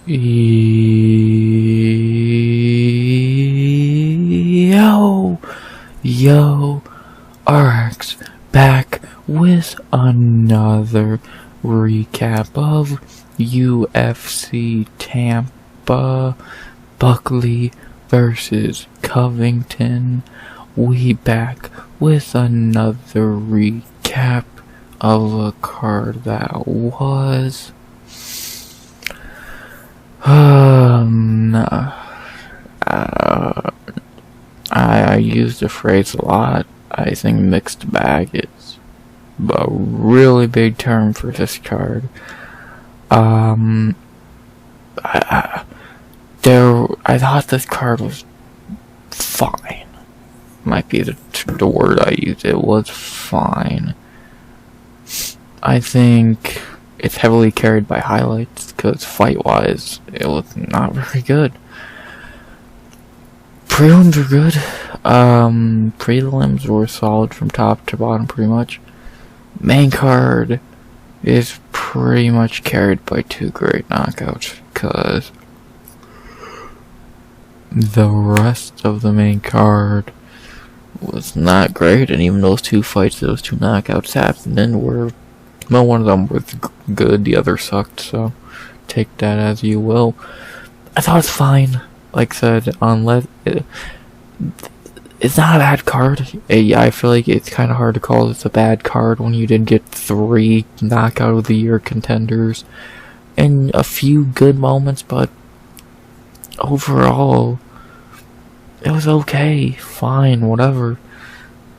Yo, RX back with another recap of UFC Tampa, Buckley versus Covington. We back with another recap of a card that was I use the phrase a lot. I think mixed bag is a really big term for this card. I thought this card was fine. Might be the word I used. It was fine. I think it's heavily carried by highlights because fight-wise, it was not very good. Prelims were good. Prelims were solid from top to bottom, pretty much. Main card is pretty much carried by two great knockouts because the rest of the main card was not great, and even those two fights, those two knockouts happened, and one of them was good, the other sucked, so take that as you will. I thought it was fine. Like I said, unless it's not a bad card. I feel like it's kind of hard to call this a bad card when you did get 3 knockout of the year contenders and a few good moments, but overall it was okay, fine, whatever.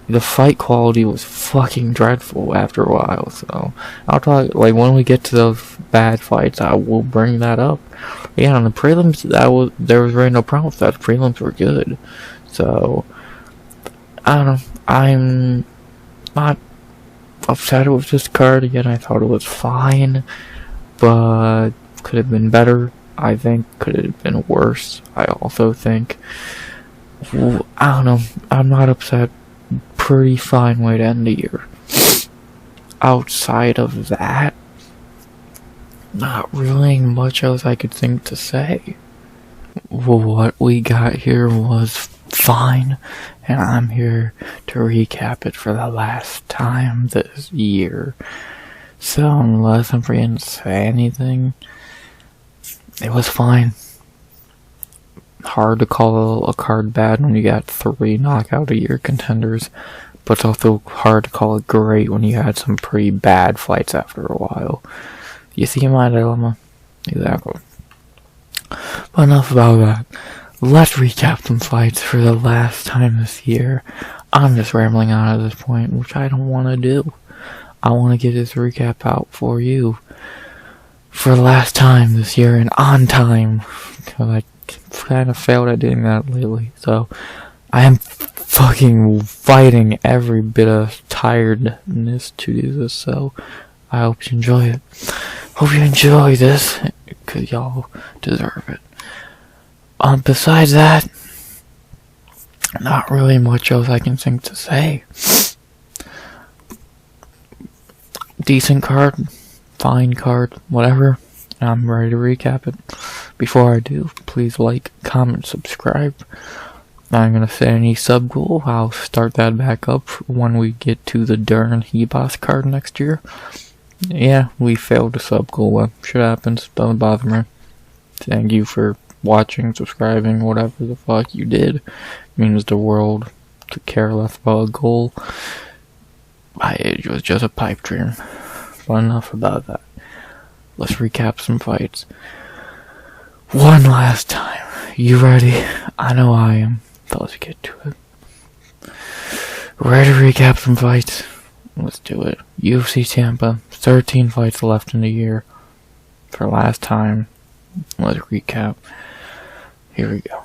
The fight quality was fucking dreadful after a while, so I'll talk, like, when we get to those bad fights, I will bring that up. Yeah, on the prelims, there was really no problem with that. The prelims were good, so I don't know. I'm not upset with this card. Again, I thought it was fine, but could have been better. I think could have been worse. I also think. I don't know. I'm not upset. Pretty fine way to end the year. Outside of that, not really much else I could think to say. What we got here was fine, and I'm here to recap it for the last time this year. So unless I'm forgetting to say anything, it was fine. Hard to call a card bad when you got 3 knockout a year contenders, but it's also hard to call it great when you had some pretty bad fights after a while. You see my dilemma? Exactly. But enough about that. Let's recap some fights for the last time this year. I'm just rambling on at this point, which I don't want to do. I want to get this recap out for you for the last time this year and on time, because I kind of failed at doing that lately, so I am fucking fighting every bit of tiredness to do this, so I hope you enjoy it. Hope you enjoy this, because y'all deserve it. Besides that, not really much else I can think to say. Decent card, fine card, whatever. I'm ready to recap it. Before I do, please like, comment, subscribe. I'm gonna set any sub goal. I'll start that back up when we get to the Darren Hebos card next year. Yeah, we failed the sub goal. Shit happens. Doesn't bother me. Thank you for watching, subscribing, whatever the fuck you did. It means the world could care less about a goal. It was just a pipe dream. But enough about that. Let's recap some fights. One last time. You ready? I know I am. So let's get to it. Ready to recap some fights? Let's do it. UFC Tampa. 13 fights left in the year. For last time. Let's recap. Here we go.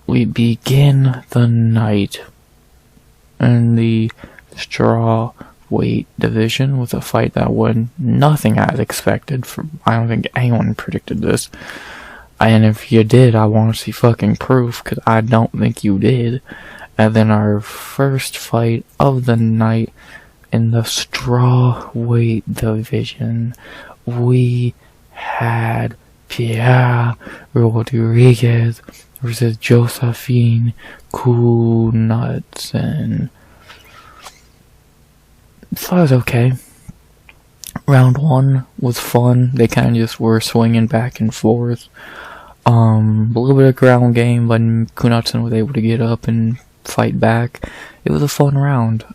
We begin the night in the straw weight division with a fight that went nothing as expected. I don't think anyone predicted this, and if you did, I want to see fucking proof, because I don't think you did. And then our first fight of the night in the straw weight division, we had Piera Rodriguez versus Josefine Knutsson. So it was okay. Round 1 was fun. They kind of just were swinging back and forth. A little bit of ground game, but Knutsson was able to get up and fight back. It was a fun round.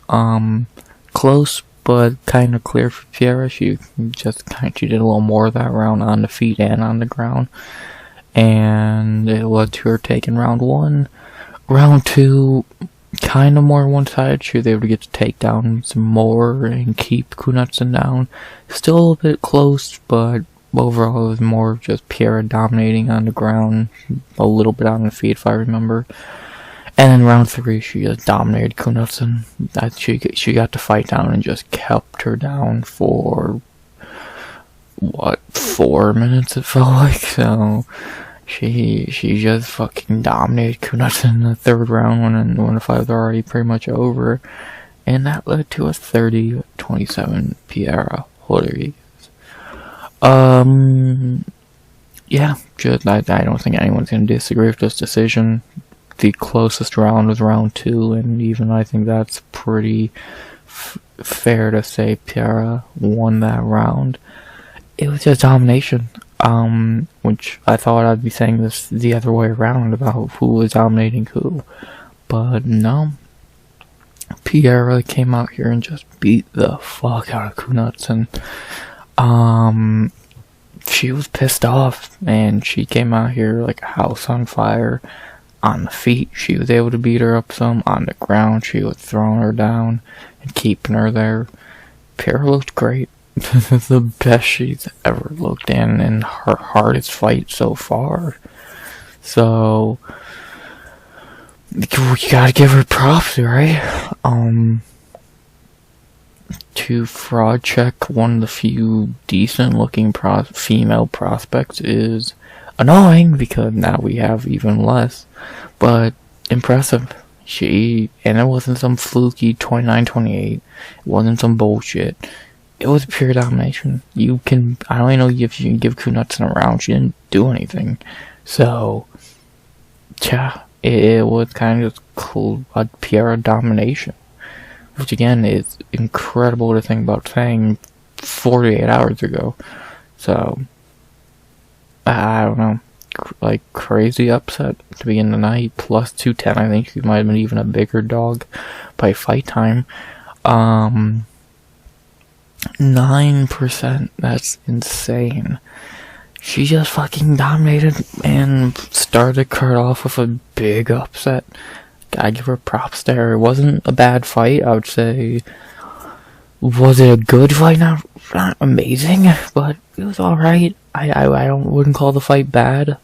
Close, but kind of clear for Piera. She did a little more of that round on the feet and on the ground. And it led to her taking round 1. Round 2, kind of more one-sided. She was able to get the takedown some more and keep Knutsson down. Still a little bit close, but overall it was more just Piera dominating on the ground, a little bit on the feet if I remember. And then round 3, she just dominated Knutsson. She got the fight down and just kept her down for, 4 minutes it felt like. So she just fucking dominated Knutsson in the 3rd round when the fight was already pretty much over. And that led to a 30-27 Piera Rodriguez. Yeah, I don't think anyone's gonna disagree with this decision. The closest round was round 2, and even I think that's pretty fair to say Piera won that round. It was just domination, which I thought I'd be saying this the other way around about who was dominating who, but no. Piera came out here and just beat the fuck out of Knutsson. She was pissed off, and she came out here like a house on fire. On the feet, she was able to beat her up some. On the ground, she was throwing her down and keeping her there. Piera looked great. This is the best she's ever looked in her hardest fight so far. So, we gotta give her props, right? To fraud check one of the few decent looking female prospects is annoying because now we have even less, but impressive. And it wasn't some fluky 29-28. It wasn't some bullshit. It was pure domination. I don't even know if you can give Knutsson a round. She didn't do anything. So, yeah, it was kind of cool, Piera domination. Which again is incredible to think about saying 48 hours ago. So, I don't know. Like, crazy upset to begin the night. Plus 210. I think she might have been even a bigger dog by fight time. 9%. That's insane. She just fucking dominated and started the card off with a big upset. Gotta give her props there. It wasn't a bad fight, I would say. Was it a good fight? Not amazing, but it was alright. I wouldn't call the fight bad.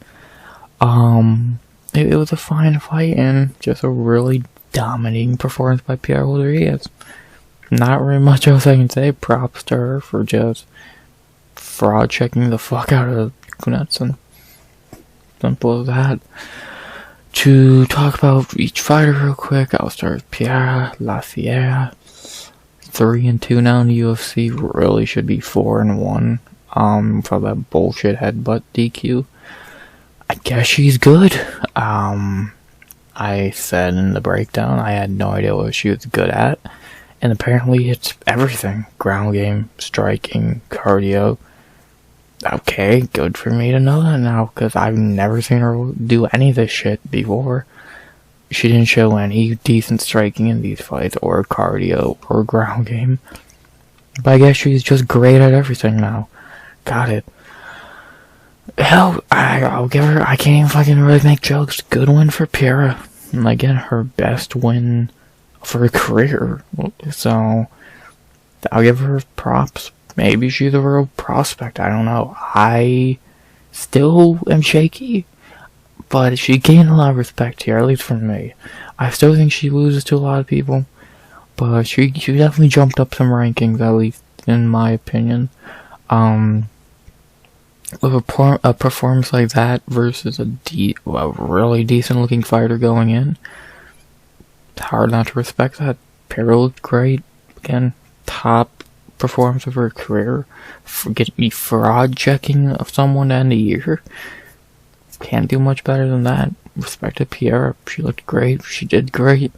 It was a fine fight and just a really dominating performance by Piera Rodriguez. Not very much else I can say. Props to her for just fraud checking the fuck out of Knutsson. Simple as that. To talk about each fighter real quick, I'll start with Piera La Fiera. 3-2 now in the UFC. Really should be 4-1. For that bullshit headbutt DQ. I guess she's good. I said in the breakdown I had no idea what she was good at. And apparently it's everything. Ground game, striking, cardio. Okay, good for me to know that now, because I've never seen her do any of this shit before. She didn't show any decent striking in these fights, or cardio, or ground game. But I guess she's just great at everything now. Got it. Hell, I'll give her, I can't even fucking really make jokes. Good win for Piera. And again, her best win for her career. So, I'll give her props. Maybe she's a real prospect, I don't know. I still am shaky, but she gained a lot of respect here, at least from me. I still think she loses to a lot of people, but she definitely jumped up some rankings, at least in my opinion. With a performance like that versus a really decent looking fighter going in, it's hard not to respect that. Piera looked great. Again, top performance of her career. For getting me fraud checking of someone to end the year. Can't do much better than that. Respect to Piera. She looked great. She did great.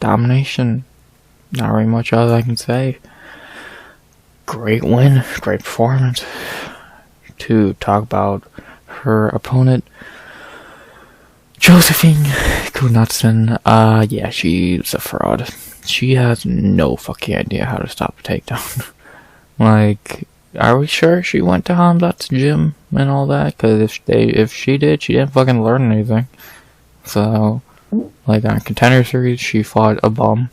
Domination. Not really much else I can say. Great win. Great performance. To talk about her opponent, Josefine Knutsson. Yeah, she's a fraud. She has no fucking idea how to stop a takedown. Like, are we sure she went to Hamzat's gym and all that? Because if she did, she didn't fucking learn anything. So, like on Contender Series, she fought a bum.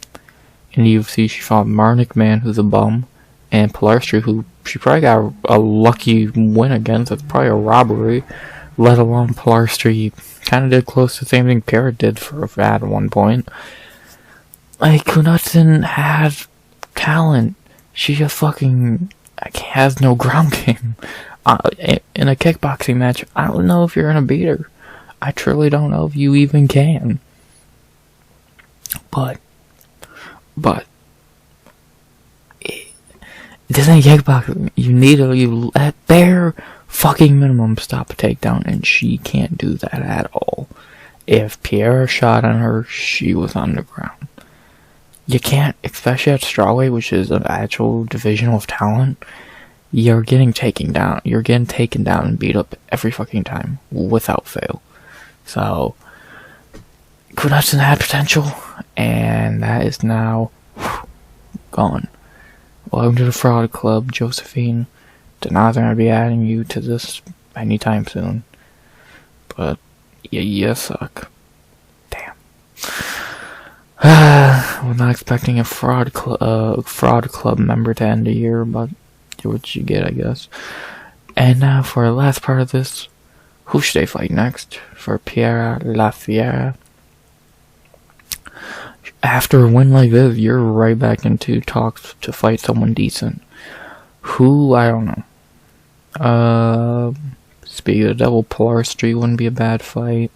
In the UFC, she fought Marnik Man, who's a bum. And Piera, who she probably got a lucky win against. It's probably a robbery. Let alone Piera kind of did close to the same thing Piera did at one point. Like, Knutsson has talent. She just fucking has no ground game. In a kickboxing match, I don't know if you're gonna beat her. I truly don't know if you even can. But this ain't kickboxing. You at bare fucking minimum stop a takedown, and she can't do that at all. If Piera shot on her, she was on the ground. You can't, especially at strawweight, which is an actual division of talent. You're getting taken down. You're getting taken down and beat up every fucking time, without fail. So, Knutsson had potential, and that is now gone. Welcome to the Fraud Club, Josefine. They're not going to be adding you to this anytime soon. But, you suck. Damn. We're not expecting a fraud club member to end the year, but what you get, I guess. And now for the last part of this, who should they fight next? For Piera La Fiera. After a win like this, you're right back into talks to fight someone decent. Who? I don't know. Speaking of the devil, Piera wouldn't be a bad fight.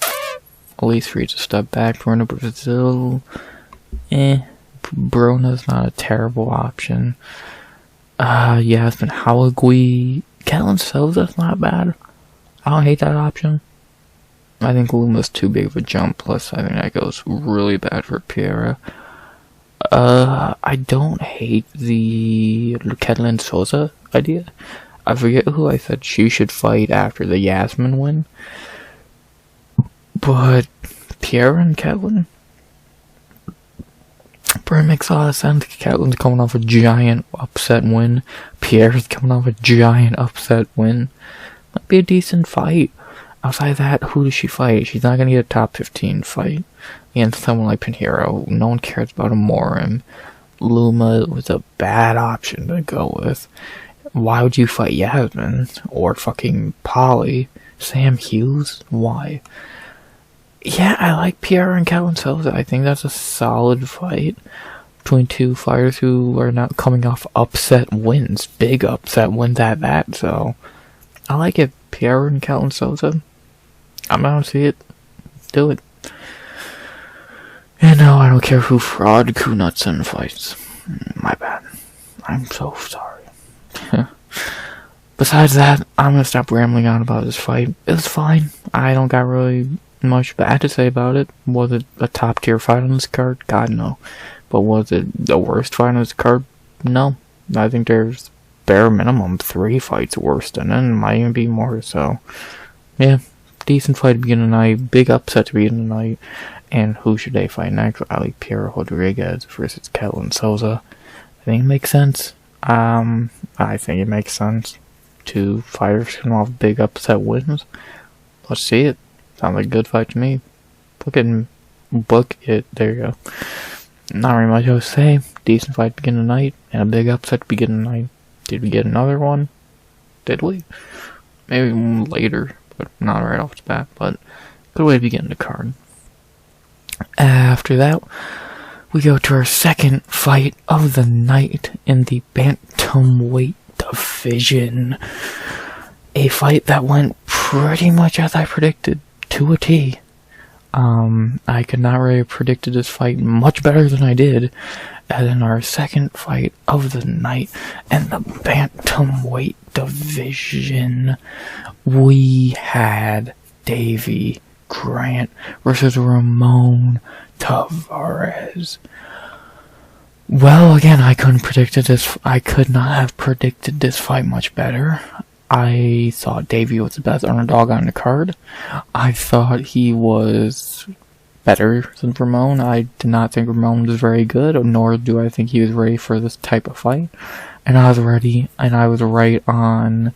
At least for you to step back for Brazil. Brona's not a terrible option. Yasmin Hawagui. Kellen Souza's not bad. I don't hate that option. I think Lima's too big of a jump, plus I think that goes really bad for Piera. I don't hate the Ketlin Souza idea. I forget who I said she should fight after the Yasmin win. But Piera and Ketlin, it makes a lot of sense. Ketlin's coming off a giant upset win. Piera's coming off a giant upset win. Might be a decent fight. Outside of that, who does she fight? She's not going to get a top 15 fight against someone like Pinheiro. No one cares about Amorim. Lima was a bad option to go with. Why would you fight Yasmin? Or fucking Polly? Sam Hughes? Why? Yeah, I like Piera and Kellen Souza. I think that's a solid fight between two fighters who are not coming off upset wins. Big upset wins at that, so I like it. Piera and Kellen Souza. I'm out to see it. Do it. And no, I don't care who Fraud Knutsson fights. My bad. I'm so sorry. Besides that, I'm gonna stop rambling on about this fight. It was fine. I don't got really much bad to say about it. Was it a top tier fight on this card? God, no. But was it the worst fight on this card? No. I think there's bare minimum 3 fights worse than it, and might even be more, so yeah, decent fight to begin the night, big upset to begin the night. And who should they fight next? I like Piera Rodriguez versus Kellen Souza. I think it makes sense. I think it makes sense. 2 fighters come off big upset wins. Let's see it. Sounds like a good fight to me. Book it. There you go. Not really much else to say. Decent fight to begin the night, and a big upset to begin the night. Did we get another one? Did we? Maybe later, but not right off the bat. But good way to begin the card. After that, we go to our second fight of the night in the bantamweight division. A fight that went pretty much as I predicted, to a T. I could not really have predicted this fight much better than I did. And then our second fight of the night in the bantamweight division, we had Davey Grant versus Ramon Taveras. Well, again, I could not have predicted this fight much better. I thought Davey was the best underdog on the card. I thought he was better than Ramon. I did not think Ramon was very good, nor do I think he was ready for this type of fight. And I was ready, and I was right on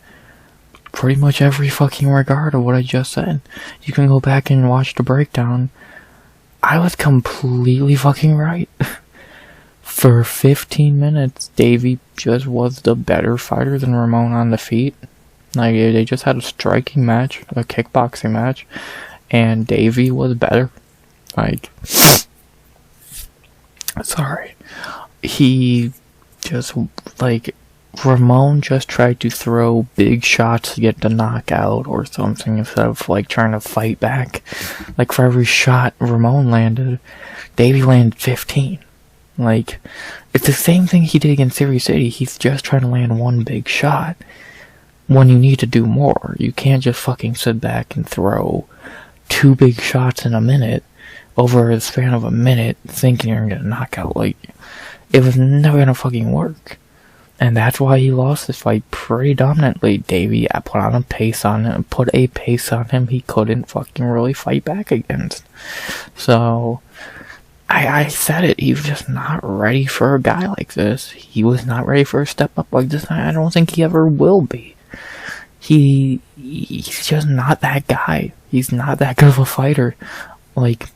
pretty much every fucking regard of what I just said. You can go back and watch the breakdown. I was completely fucking right. For 15 minutes, Davey just was the better fighter than Ramon on the feet. Like, they just had a striking match, a kickboxing match, and Davey was better. Like, sorry. He just, like, Ramon just tried to throw big shots to get the knockout or something instead of, like, trying to fight back. Like, for every shot Ramon landed, Davey landed 15. Like, it's the same thing he did against Series City. He's just trying to land one big shot when you need to do more. You can't just fucking sit back and throw 2 big shots in a minute over a span of a minute thinking you're gonna get a knockout. Like, it was never gonna fucking work. And that's why he lost this fight pretty dominantly. Davey put a pace on him he couldn't fucking really fight back against. So, I said it, he was just not ready for a guy like this. He was not ready for a step up like this. I don't think he ever will be. He's just not that guy. He's not that good of a fighter. Like,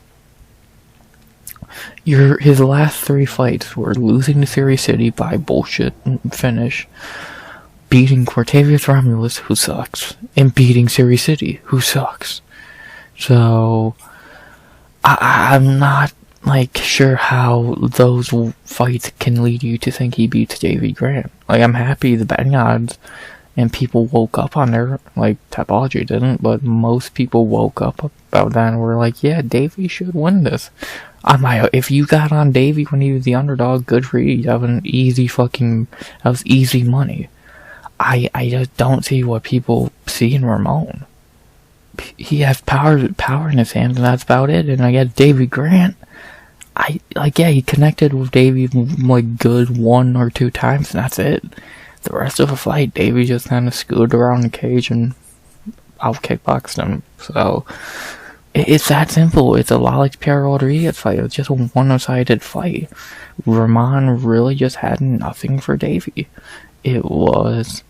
his last 3 fights were losing to Series City by bullshit finish, beating Cortavius Romulus, who sucks, and beating Series City, who sucks. So, I'm not, like, sure how those fights can lead you to think he beats Davey Grant. Like, I'm happy the betting odds and people woke up on there, like, Topology didn't, but most people woke up about that and were like, yeah, Davey should win this. If you got on Davey when he was the underdog, good for you. That was easy money. I just don't see what people see in Ramon. He has power in his hands, and that's about it. And I guess Davey Grant, he connected with Davey, like, good 1 or 2 times, and that's it. The rest of the fight, Davey just kind of scooted around the cage and out kickboxed him. So, it's that simple. It's a lot like Piera Rodriguez fight. It's just a one-sided fight. Ramon really just had nothing for Davey. It was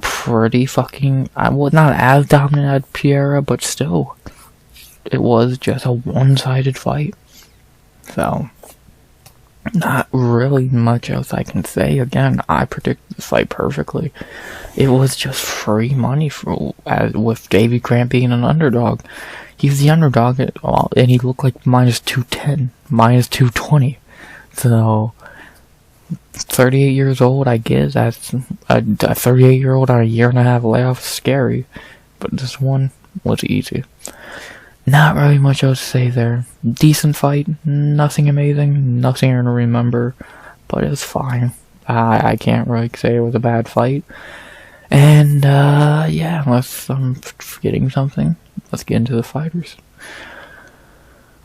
pretty fucking, well, not as dominant as Piera, but still, it was just a one-sided fight. So, not really much else I can say. Again, I predicted this fight perfectly. It was just free money with Davey Grant being an underdog. He's the underdog, and he looked like minus 210, minus 220. So, 38 years old, I guess. That's a 38-year-old on a 1.5 layoff is scary. But this one was easy. Not really much else to say there. Decent fight, nothing amazing, nothing you're gonna remember, but it's fine. I can't really say it was a bad fight. And, yeah, unless I'm forgetting something, let's get into the fighters.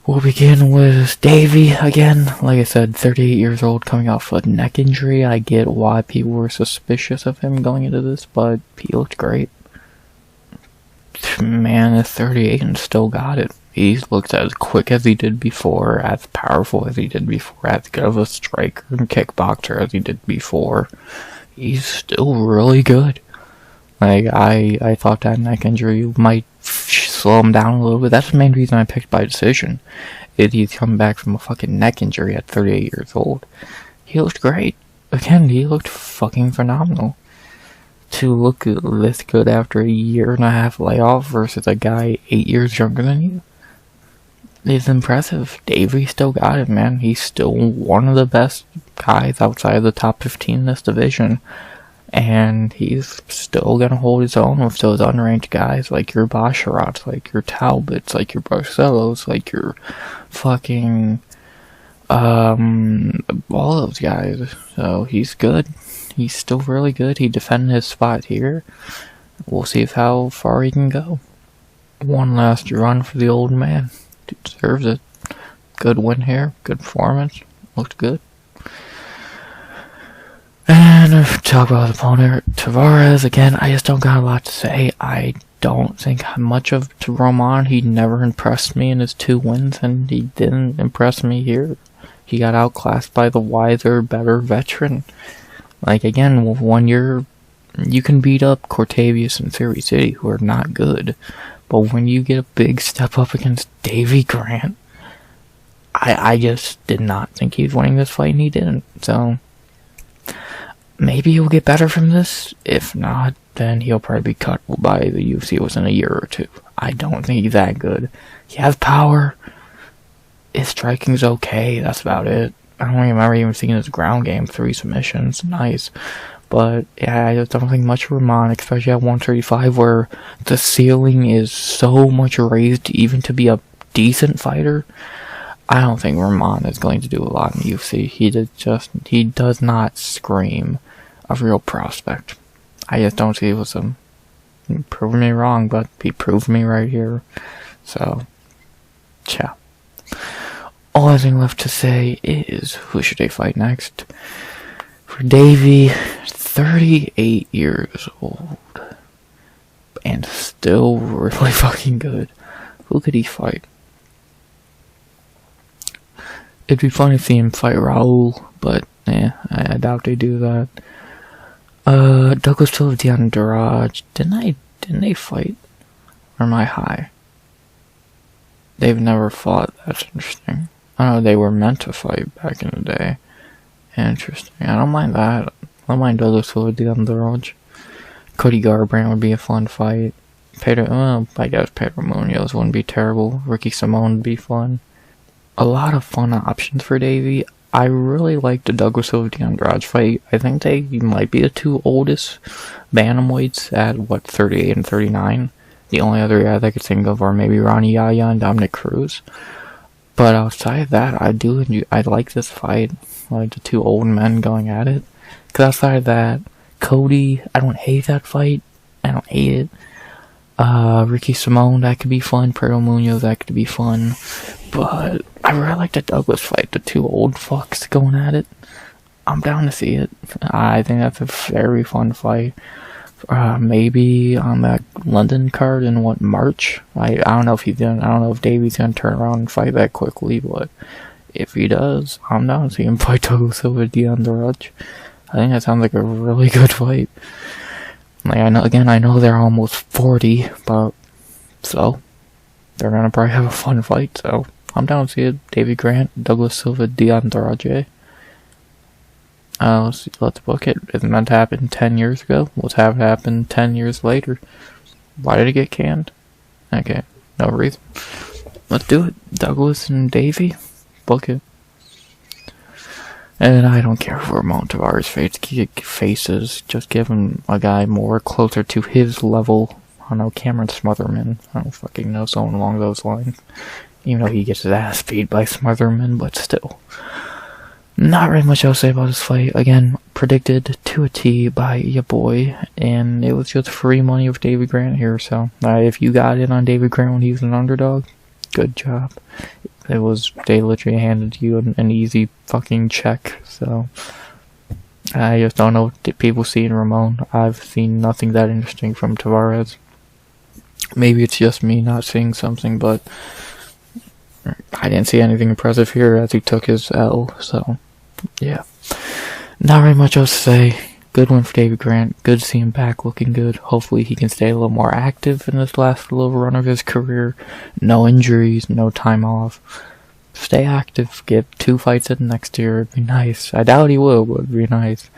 We'll begin with Davey again. Like I said, 38 years old, coming off a neck injury. I get why people were suspicious of him going into this, but he looked great. Man is 38 and still got it. He looks as quick as he did before, as powerful as he did before, as good of a striker and kickboxer as he did before. He's still really good. Like, I thought that neck injury might slow him down a little bit. That's the main reason I picked by decision. He's coming back from a fucking neck injury at 38 years old. He looked great. Again, he looked fucking phenomenal. To look this good after a 1.5 layoff versus a guy 8 years younger than you is impressive. Davey still got it, man. He's still one of the best guys outside of the top 15 in this division. And he's still gonna hold his own with those unranked guys like your Basharats, like your Talbots, like your Barcelos, like your fucking all those guys. So he's good. He's still really good. He defended his spot here. We'll see how far he can go. One last run for the old man. He deserves it. Good win here. Good performance. Looked good. And talk about the opponent, Taveras. Again, I just don't got a lot to say. I don't think much of to Ramon. He never impressed me in his 2 wins, and he didn't impress me here. He got outclassed by the wiser, better veteran. Like, again, with 1 year, you can beat up Cortavius and Fury City, who are not good. But when you get a big step up against Davey Grant, I just did not think he was winning this fight, and he didn't. So, maybe he'll get better from this. If not, then he'll probably be cut by the UFC within a year or 2. I don't think he's that good. He has power. His striking's okay. That's about it. I don't remember even seeing his ground game. 3 submissions. Nice. But, yeah, I just don't think much of Ramon, especially at 135, where the ceiling is so much raised even to be a decent fighter. I don't think Ramon is going to do a lot in the UFC. He does not scream a real prospect. I just don't see it with him. He proved me wrong, but he proved me right here. So, ciao. All I think left to say is, who should they fight next? For Davey, 38 years old. And still really fucking good. Who could he fight? It'd be fun to see him fight Raul, but yeah, I doubt they do that. Douglas still have Andrade. Didn't they fight? Or am I high? They've never fought. That's interesting. I know they were meant to fight back in the day. Interesting. I don't mind that. I don't mind Douglas Silva Andrade. Cody Garbrandt would be a fun fight. I guess Pedro Munoz wouldn't be terrible. Ricky Simone would be fun. A lot of fun options for Davey. I really like the Douglas Silva Andrade fight. I think they might be the 2 oldest bantamweights at 38 and 39. The only other guys I could think of are maybe Ronnie Yaya and Dominic Cruz. But outside of that, I like this fight. I like the 2 old men going at it. Because outside of that, Cody, I don't hate that fight. I don't hate it. Ricky Simone, that could be fun. Pedro Munoz, that could be fun. But I really like the Douglas fight. The 2 old fucks going at it. I'm down to see it. I think that's a very fun fight. Maybe on that London card in March? I don't know if he's done. I don't know if Davey's gonna turn around and fight that quickly, but if he does, I'm down to see him fight Douglas Silva Andrade. I think that sounds like a really good fight. Like, I know they're almost 40, but so they're gonna probably have a fun fight. So I'm down to see it. Davey Grant, Douglas Silva Andrade. Let's book it. It's meant to happen 10 years ago. Let's have it happen 10 years later. Why did it get canned? Okay, no reason. Let's do it. Douglas and Davey, book it. And I don't care for Ramon Taveras faces. Just give him a guy more closer to his level. I don't know, Cameron Smotherman. I don't fucking know, someone along those lines. Even though he gets his ass beat by Smotherman, but still. Not very much else to say about this fight. Again, predicted to a T by your boy, and it was just free money with Davey Grant here, so if you got in on Davey Grant when he was an underdog, good job. They literally handed you an easy fucking check, so I just don't know what people see in Ramon. I've seen nothing that interesting from Taveras. Maybe it's just me not seeing something, but I didn't see anything impressive here as he took his L, so yeah. Not very much else to say. Good one for Davey Grant. Good to see him back looking good. Hopefully he can stay a little more active in this last little run of his career. No injuries, no time off. Stay active. Get 2 fights in next year. It'd be nice. I doubt he will, but it'd be nice.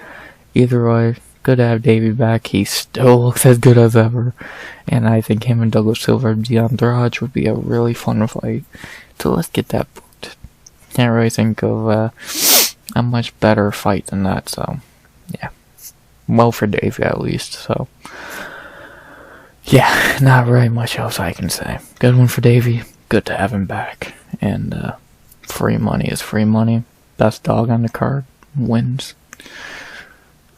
Either way, good to have Davey back. He still looks as good as ever. And I think him and Douglas Silva Andrade would be a really fun fight. So let's get that booked. Can't really think of a much better fight than that, so yeah. Well for Davey at least, so yeah, not very much else I can say. Good one for Davey. Good to have him back. And free money is free money. Best dog on the card wins.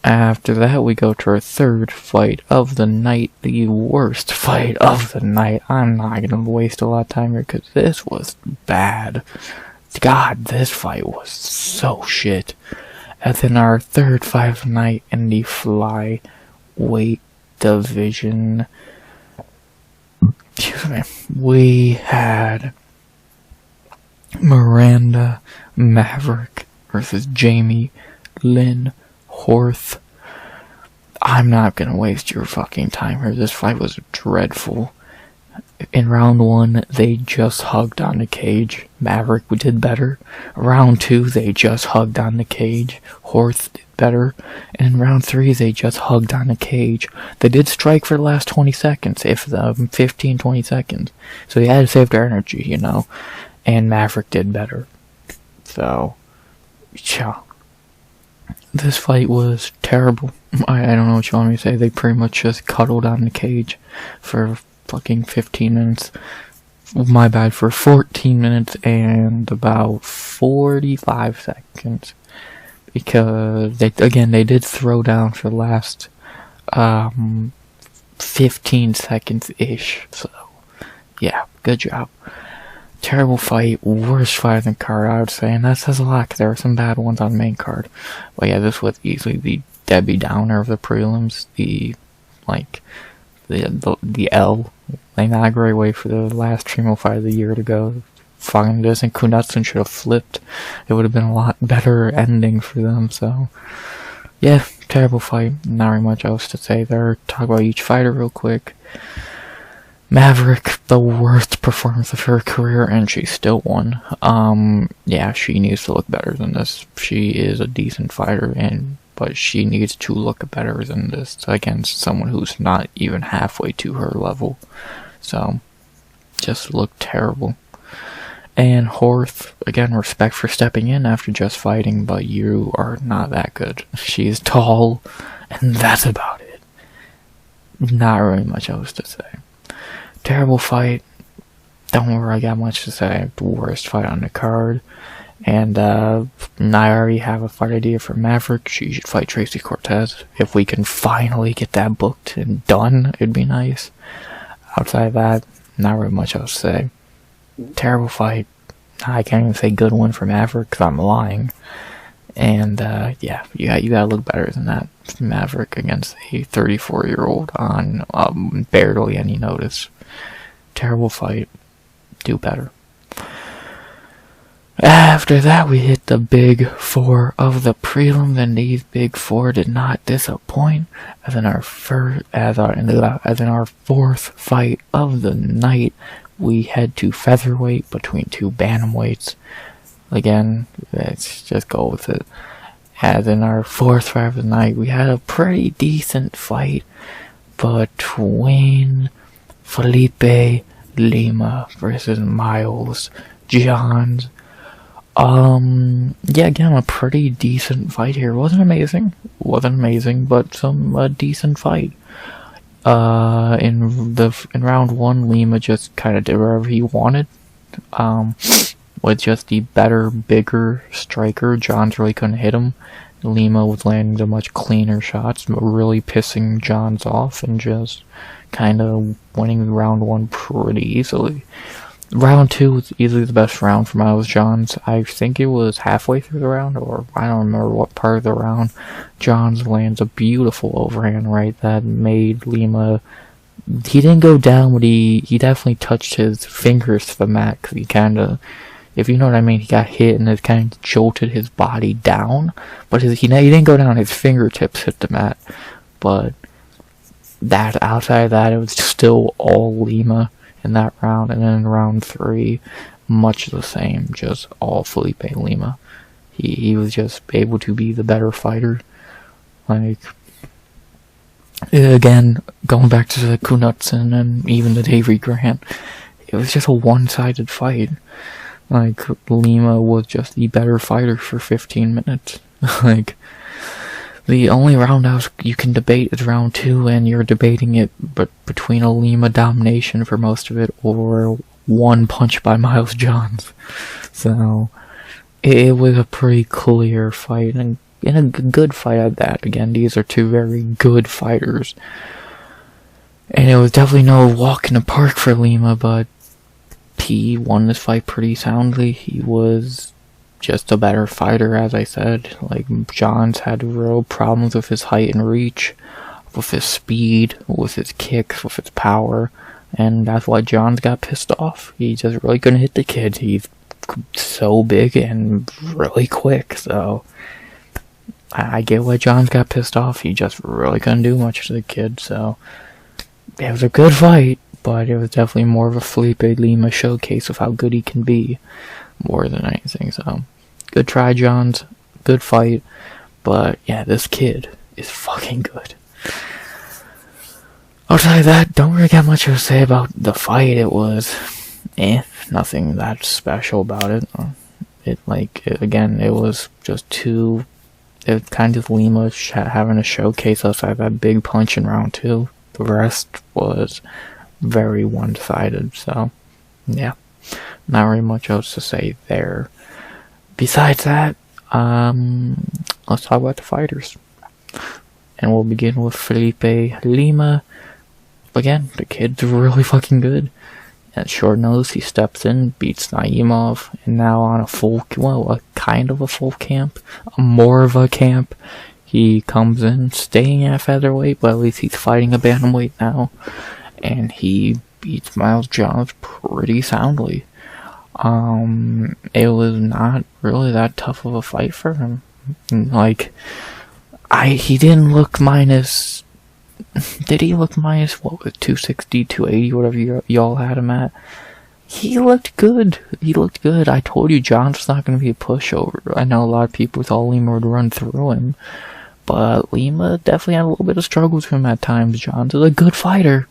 After that, we go to our third fight of the night, the worst fight of the night. I'm not going to waste a lot of time here because this was bad. God, this fight was so shit. And then our third fight of the night in the flyweight division, excuse me, we had Miranda Maverick versus Jamey-Lyn Horth. I'm not gonna waste your fucking time here. This fight was dreadful. In round 1, they just hugged on the cage. Maverick did better. Round 2, they just hugged on the cage. Horth did better. And in round 3, they just hugged on the cage. They did strike for the last 20 seconds, 15, 20 seconds. So they had to save their energy, you know. And Maverick did better. So, yeah. This fight was terrible. I don't know what you want me to say. They pretty much just cuddled on the cage for fucking 15 minutes. My bad, for 14 minutes and about 45 seconds. Because, they did throw down for the last 15 seconds-ish. So, yeah, good job. Terrible fight, worst fight on the card, I would say, and that says a lot, because there were some bad ones on the main card. But yeah, this was easily the Debbie Downer of the prelims, the L. They not a great way for the last Trimo fight of the year to go. Fucking this, and Knutsson should have flipped. It would have been a lot better ending for them, so. Yeah, terrible fight, not very much else to say there. Talk about each fighter real quick. Maverick, the worst performance of her career, and she still won. Yeah, she needs to look better than this. She is a decent fighter, but she needs to look better than this against someone who's not even halfway to her level. So, just looked terrible. And Horth, again, respect for stepping in after just fighting, but you are not that good. She's tall, and that's about it. Not really much else to say. Terrible fight. Don't worry, I got much to say. The worst fight on the card. And I already have a fight idea for Maverick. She should fight Tracy Cortez. If we can finally get that booked and done, it'd be nice. Outside of that, not really much else to say. Terrible fight. I can't even say good one for Maverick because I'm lying. And yeah, you gotta look better than that. Maverick against a 34-year-old on barely any notice. Terrible fight. Do better. After that, we hit the big four of the prelim. Then these big four did not disappoint. As in our fourth fight of the night, we head to featherweight between two bantamweights. Again, let's just go with it. As in our fourth fight of the night, we had a pretty decent fight between Felipe Lima versus Miles Johns. Yeah, again, a pretty decent fight here. Wasn't amazing, but a decent fight. In round one, Lima just kind of did whatever he wanted. With just the better, bigger striker, Johns really couldn't hit him. Lima was landing the much cleaner shots, really pissing Johns off, and just kind of winning round one pretty easily. Round two was easily the best round for Miles Johns. I think it was halfway through the round, or I don't remember what part of the round. Johns lands a beautiful overhand right that made Lima. He didn't go down, but he definitely touched his fingers to the mat, because he kind of, if you know what I mean, he got hit and it kind of jolted his body down. But he didn't go down, his fingertips hit the mat. But that outside of that, it was still all Lima in that round. And then in round three, much the same, just all Felipe Lima. He was just able to be the better fighter. Like, again, going back to the Knutsson and even the Davey Grant, it was just a one-sided fight. Like, Lima was just the better fighter for 15 minutes. Like, the only round you can debate is round two, and you're debating it between a Lima domination for most of it, or one punch by Miles Johns. So, it was a pretty clear fight, and a good fight at that. Again, these are two very good fighters. And it was definitely no walk in the park for Lima, but he won this fight pretty soundly. He was just a better fighter, as I said. Like, Johns had real problems with his height and reach, with his speed, with his kicks, with his power, and that's why Johns got pissed off. He just really couldn't hit the kid. He's so big and really quick, so I get why Johns got pissed off. He just really couldn't do much to the kid, so it was a good fight, but it was definitely more of a Felipe Lima showcase of how good he can be, more than anything. So, good try, Johns. Good fight. But, yeah, this kid is fucking good. Outside of that, don't really got much to say about the fight. It was, nothing that special about it. Again, it was just it was kind of Lima having a showcase outside that big punch in round 2. The rest was very one-sided, so, yeah. Not really much else to say there. Besides that, let's talk about the fighters. And we'll begin with Felipe Lima. Again, the kid's really fucking good. At short notice, he steps in, beats Naimov, and now on a kind of a full camp, more of a camp. He comes in staying at featherweight, but at least he's fighting a bantamweight now. And he beats Miles Johns pretty soundly. It was not really that tough of a fight for him. He didn't look minus... Did he look minus, 260, 280, whatever y'all had him at? He looked good. I told you Johns was not going to be a pushover. I know a lot of people thought Lima would run through him, but Lima definitely had a little bit of struggles with him at times. Johns is a good fighter.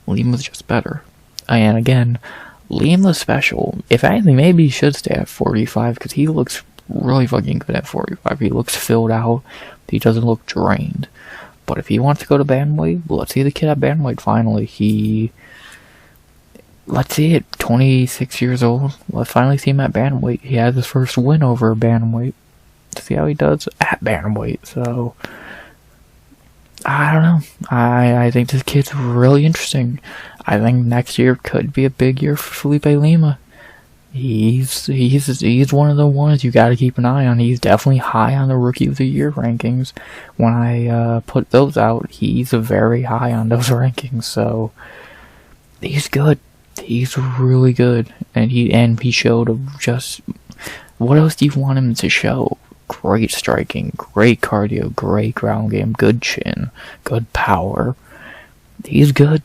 Lima's just better. And again, Lima's special. If anything, maybe he should stay at 45, because he looks really fucking good at 45. He looks filled out. He doesn't look drained. But if he wants to go to bantamweight, let's see the kid at bantamweight finally. Let's see it, 26 years old. Let's finally see him at bantamweight. He has his first win over a bantamweight. Let's see how he does at bantamweight. So, I don't know. I think this kid's really interesting. I think next year could be a big year for Felipe Lima. He's one of the ones you gotta keep an eye on. He's definitely high on the Rookie of the Year rankings. When I put those out, he's very high on those rankings, so he's good. He's really good. And he showed just... What else do you want him to show? Great striking, great cardio, great ground game, good chin, good power. He's good.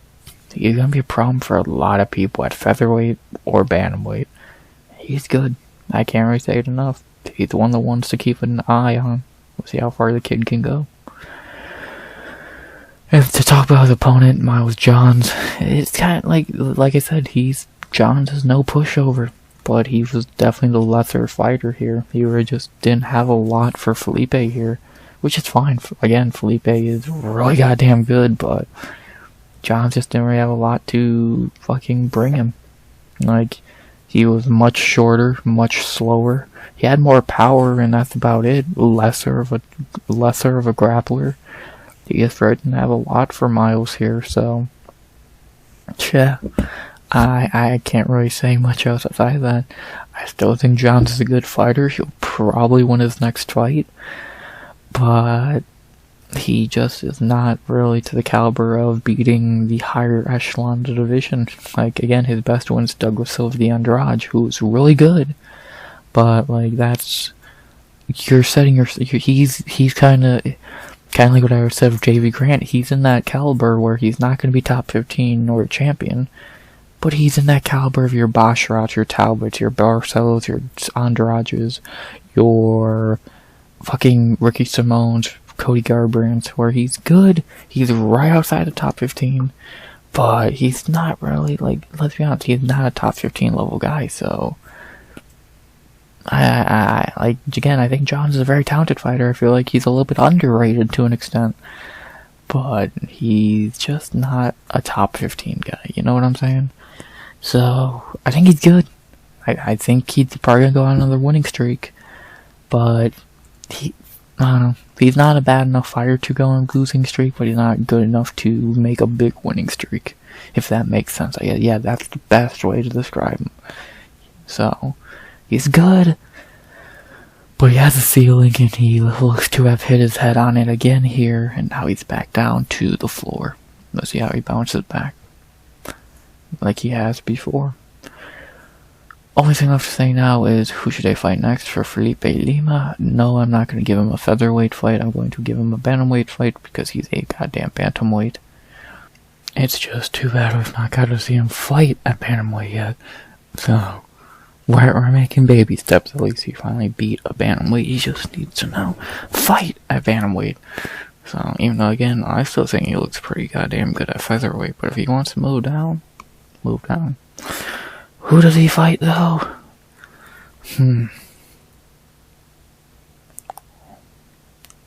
He's gonna be a problem for a lot of people at featherweight or bantamweight. He's good. I can't really say it enough. He's one of the ones to keep an eye on. We'll see how far the kid can go. And to talk about his opponent, Miles Johns, it's kind of like I said, Johns is no pushover, but he was definitely the lesser fighter here. He really just didn't have a lot for Felipe here, which is fine. Again, Felipe is really goddamn good, but Johns just didn't really have a lot to fucking bring him. He was much shorter, much slower. He had more power, and that's about it. Lesser of a grappler. He just didn't have a lot for Miles here, so yeah. I can't really say much else outside of that. I still think Johns is a good fighter. He'll probably win his next fight, but he just is not really to the caliber of beating the higher echelon of the division. Again, his best win is Douglas Silva de Andrade, who's really good, but you're setting he's kind of like what I said of J.V. Grant. He's in that caliber where he's not going to be top 15 or a champion, but he's in that caliber of your Basharats, your Talbots, your Barcelos, your Andrades, your fucking Ricky Simone's, Cody Garbrandt, where he's good. He's right outside the top 15, but he's not really, let's be honest, he's not a top 15 level guy, so I think Johns is a very talented fighter. I feel like he's a little bit underrated to an extent, but he's just not a top 15 guy, you know what I'm saying? So, I think he's good. I think he's probably gonna go on another winning streak. but I don't know. He's not a bad enough fighter to go on a losing streak, but he's not good enough to make a big winning streak, if that makes sense. Yeah, that's the best way to describe him. So, he's good, but he has a ceiling, and he looks to have hit his head on it again here, and now he's back down to the floor. Let's see how he bounces back, like he has before. Only thing I have to say now is, who should I fight next for Felipe Lima? No, I'm not going to give him a featherweight fight. I'm going to give him a bantamweight fight because he's a goddamn bantamweight. It's just too bad we've not got to see him fight at bantamweight yet. So, we're making baby steps. At least he finally beat a bantamweight. He just needs to now fight at bantamweight. So, even though, again, I still think he looks pretty goddamn good at featherweight. But if he wants to move down, move down. Who does he fight, though?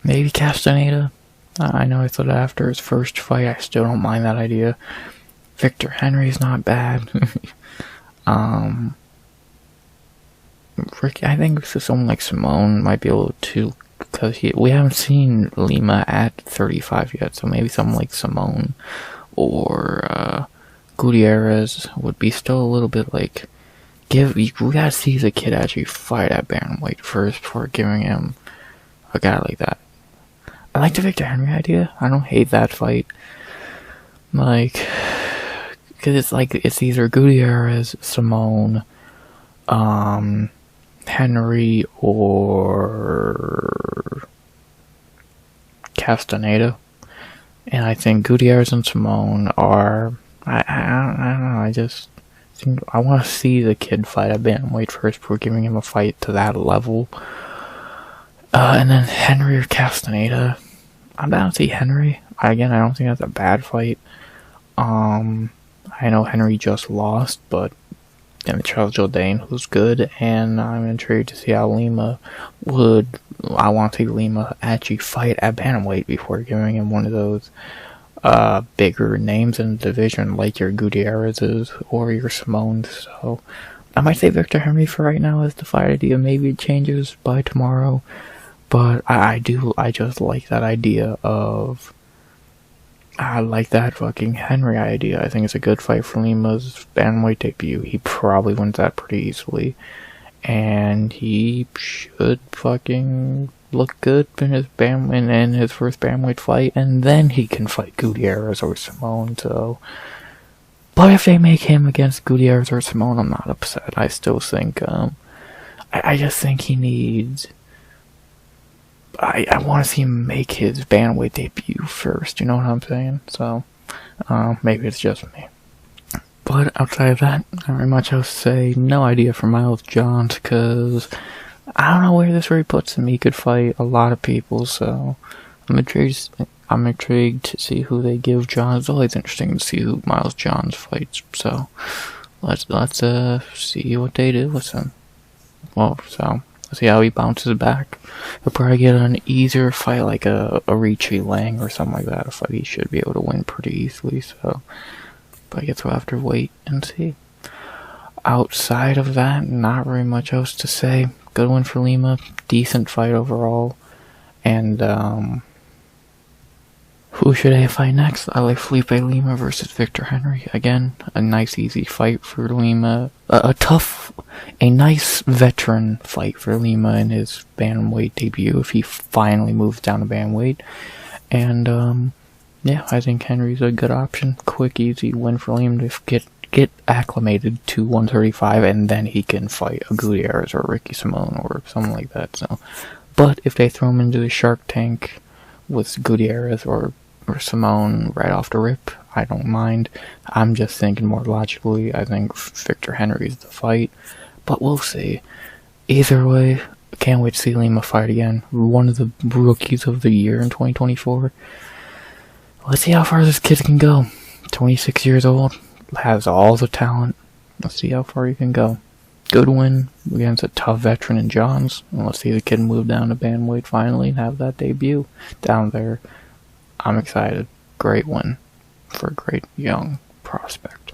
Maybe Castaneda? I know I thought after his first fight, I still don't mind that idea. Victor Henry's not bad. Ricky, I think someone like Simone might be a little too... Because we haven't seen Lima at 35 yet, so maybe someone like Simone or... Gutierrez would be still a little bit like, we gotta see the kid actually fight at bantamweight first before giving him a guy like that. I like the Victor Henry idea. I don't hate that fight. Like, cause it's either Gutierrez, Simone, Henry, or Castaneda. And I think Gutierrez and Simone are... I don't know, I just think I want to see the kid fight at bantamweight first before giving him a fight to that level. And then Henry or Castaneda. I'm down to see Henry. Again, I don't think that's a bad fight. I know Henry just lost, but then Charles Jourdain was good, and I'm intrigued to see how Lima would... I want to see Lima actually fight at bantamweight before giving him one of those bigger names in the division, like your Gutierrez's or your Simone's. So I might say Victor Henry for right now as the fight idea. Maybe it changes by tomorrow, but I just like that idea of... I like that fucking Henry idea. I think it's a good fight for Lima's bantamweight debut. He probably wins that pretty easily, and he should fucking look good in his in his first bantamweight fight, and then he can fight Gutierrez or Simone. So, but if they make him against Gutierrez or Simone, I'm not upset. I still think I just think he needs... I want to see him make his bantamweight debut first, you know what I'm saying? So, maybe it's just me. But outside of that, not very much else to say. No idea for Miles Johns, because I don't know where this really puts him. He could fight a lot of people, so I'm intrigued to see who they give Johns. It's always interesting to see who Miles Johns fights, so let's see what they do with him. Well, so let's see how he bounces back. He'll probably get an easier fight like a Richie Lang or something like that. A fight he should be able to win pretty easily, so... But I guess we'll have to wait and see. Outside of that, not very much else to say. Good win for Lima. Decent fight overall. And, who should I fight next? I like Felipe Lima versus Victor Henry. Again, a nice, easy fight for Lima. A nice veteran fight for Lima in his bantamweight debut, if he finally moves down to bantamweight. And, yeah, I think Henry's a good option. Quick, easy win for Lima to get acclimated to 135, and then he can fight a Gutierrez or Ricky Simone or something like that. So, but if they throw him into the Shark Tank with Gutierrez or Simone right off the rip, I don't mind. I'm just thinking more logically. I think Victor Henry's the fight, but we'll see. Either way, can't wait to see Lima fight again. One of the rookies of the year in 2024. Let's see how far this kid can go. 26 years old, has all the talent. Let's see how far he can go. Good win against a tough veteran in Johns. And let's see the kid move down to bantamweight finally and have that debut down there. I'm excited. Great win for a great young prospect.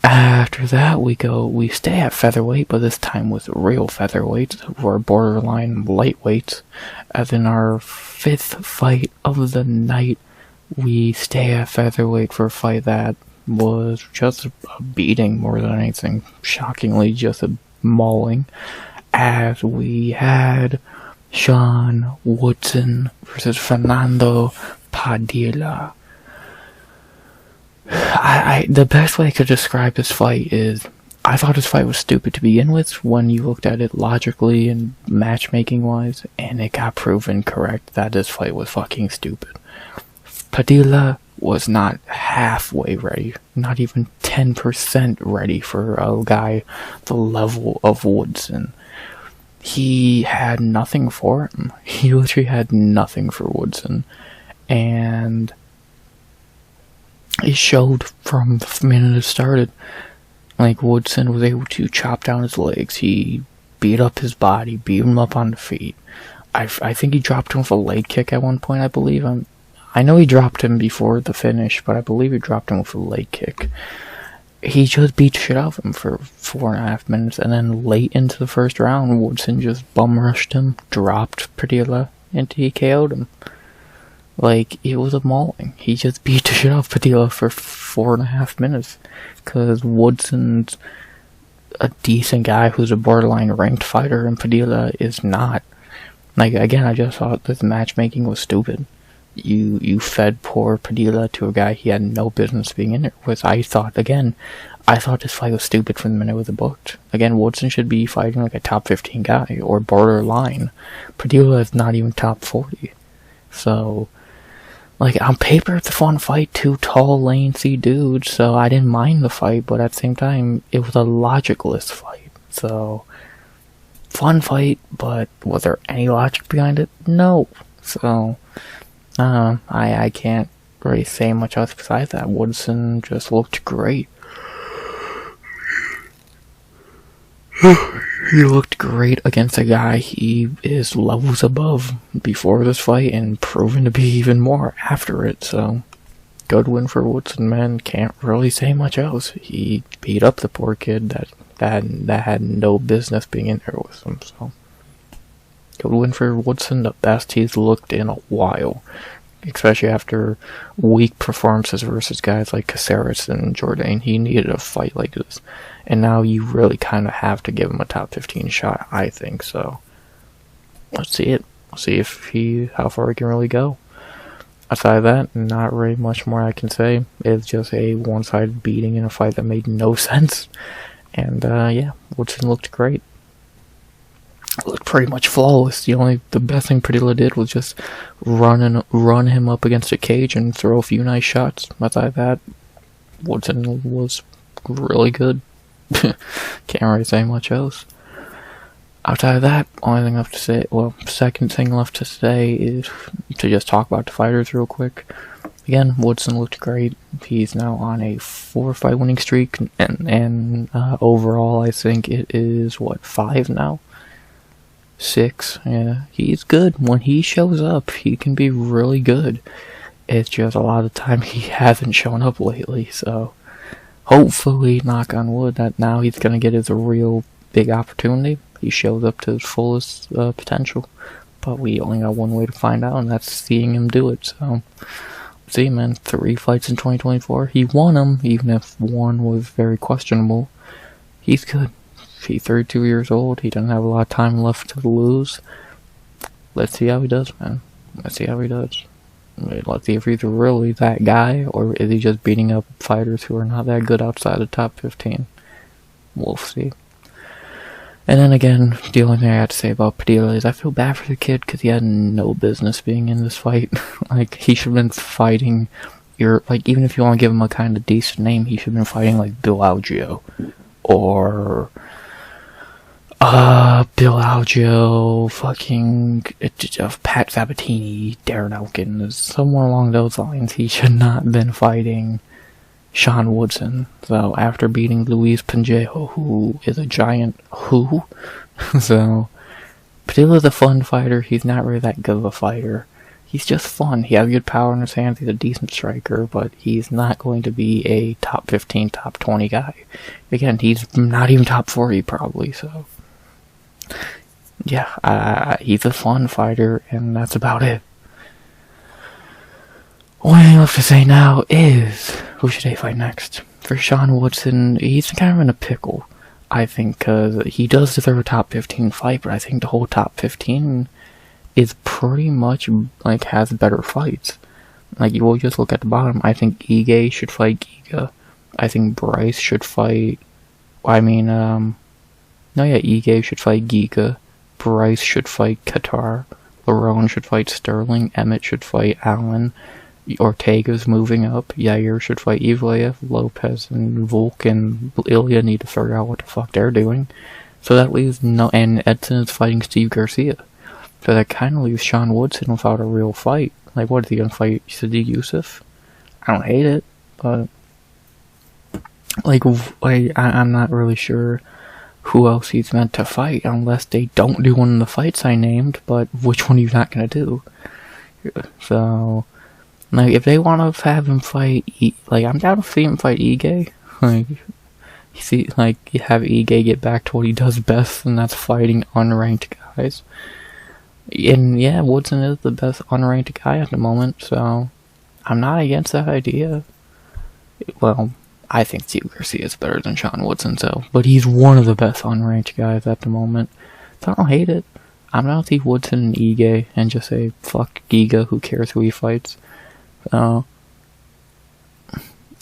After after that, we stay at featherweight, but this time with real featherweights, or borderline lightweights. As in our 5th fight of the night, we stay at featherweight for a fight that was just a beating more than anything. Shockingly, just a mauling. As we had Woodson versus Fernando Padilla. The best way I could describe this fight is, I thought this fight was stupid to begin with when you looked at it logically and matchmaking wise, and it got proven correct that this fight was fucking stupid. Padilla was not halfway ready, not even 10% ready for a guy the level of Woodson. He had nothing for him. He literally had nothing for Woodson, and it showed from the minute it started. Like, Woodson was able to chop down his legs. He beat up his body, beat him up on the feet. I think he dropped him with a leg kick at one point, I believe. I know he dropped him before the finish, but I believe he dropped him with a leg kick. He just beat the shit out of him for 4.5 minutes, and then late into the first round, Woodson just bum rushed him, dropped Padilla, and he KO'd him. Like, it was a mauling. He just beat the shit out of Padilla for 4.5 minutes. Because Woodson's a decent guy who's a borderline ranked fighter, and Padilla is not. Like, again, I just thought this matchmaking was stupid. You fed poor Padilla to a guy he had no business being in there with. I thought this fight was stupid from the minute it was booked. Again, Woodson should be fighting like a top 15 guy, or borderline. Padilla is not even top 40. So, like, on paper, it's a fun fight. 2 tall, lancy dudes, so I didn't mind the fight, but at the same time, it was a logicless fight. So, fun fight, but was there any logic behind it? No. So, I can't really say much else besides that. Woodson just looked great. He looked great against a guy he is levels above before this fight, and proven to be even more after it, so good win for Woodson, man. Can't really say much else. He beat up the poor kid that had no business being in there with him, so good win for Woodson, the best he's looked in a while, especially after weak performances versus guys like Caceres and Jourdain. He needed a fight like this, and now you really kind of have to give him a top 15 shot, I think. So let's see it. Let's see how far he can really go. Aside of that, not really much more I can say. It's just a one-sided beating in a fight that made no sense. And yeah, Woodson looked great. Looked pretty much flawless. The best thing Padilla did was just run him up against a cage and throw a few nice shots. Aside of that, Woodson was really good. Can't really say much else. Outside of that, second thing left to say is to just talk about the fighters real quick. Again, Woodson looked great. He's now on a 4-fight winning streak, and overall, I think it is 5 now. 6. Yeah, he's good. When he shows up, he can be really good. It's just a lot of the time he hasn't shown up lately, so hopefully, knock on wood, that now he's gonna get his real big opportunity. He shows up to his fullest potential, but we only got one way to find out, and that's seeing him do it. So, see, man, 3 fights in 2024. He won them, even if one was very questionable. He's good. He's 32 years old. He doesn't have a lot of time left to lose. Let's see how he does, man. Let's see how he does. Let's see if he's really that guy, or is he just beating up fighters who are not that good outside the top 15. We'll see. And then again, the only thing I have to say about Padilla is I feel bad for the kid because he had no business being in this fight. Like, he should have been fighting even if you want to give him a kind of decent name, he should have been fighting like Bill Algeo. Or Bill Algeo, fucking Pat Sabatini, Darren Elkins, someone along those lines. He should not have been fighting Sean Woodson. So after beating Luis Pinheiro, who is a giant so Padilla's a fun fighter. He's not really that good of a fighter. he's just fun. He has good power in his hands. He's a decent striker, but he's not going to be a top 15, top 20 guy. Again, he's not even top 40 probably, so... Yeah, he's a fun fighter, and that's about it. What left to say now is, who should they fight next? For Sean Woodson, he's kind of in a pickle, I think, because he does deserve a top 15 fight, but I think the whole top 15 is pretty much, like, has better fights. Like, you will just look at the bottom. I think Ige should fight Giga. I think Bryce should fight... Ige should fight Giga. Bryce should fight Qatar. Lerone should fight Stirling. Emmett should fight Allen. Ortega's moving up. Yair should fight Evlaev. Lopez and Volk and Ilya need to figure out what the fuck they're doing. So that leaves and Edson is fighting Steve Garcia. So that kind of leaves Sean Woodson without a real fight. Like, what is he gonna fight? Sadiq Youssef? I don't hate it, but I'm not really sure who else he's meant to fight unless they don't do one of the fights I named. But which one are you not gonna do? So, like, if they want to have him fight, I'm down to see him fight Ige. Have Ige get back to what he does best, and that's fighting unranked guys. And yeah, Woodson is the best unranked guy at the moment, so I'm not against that idea. Well, I think Steve Garcia is better than Sean Woodson, but he's one of the best unranked guys at the moment, so I don't hate it. I'm down to see Woodson and Ige and just say, fuck Giga, who cares who he fights. So,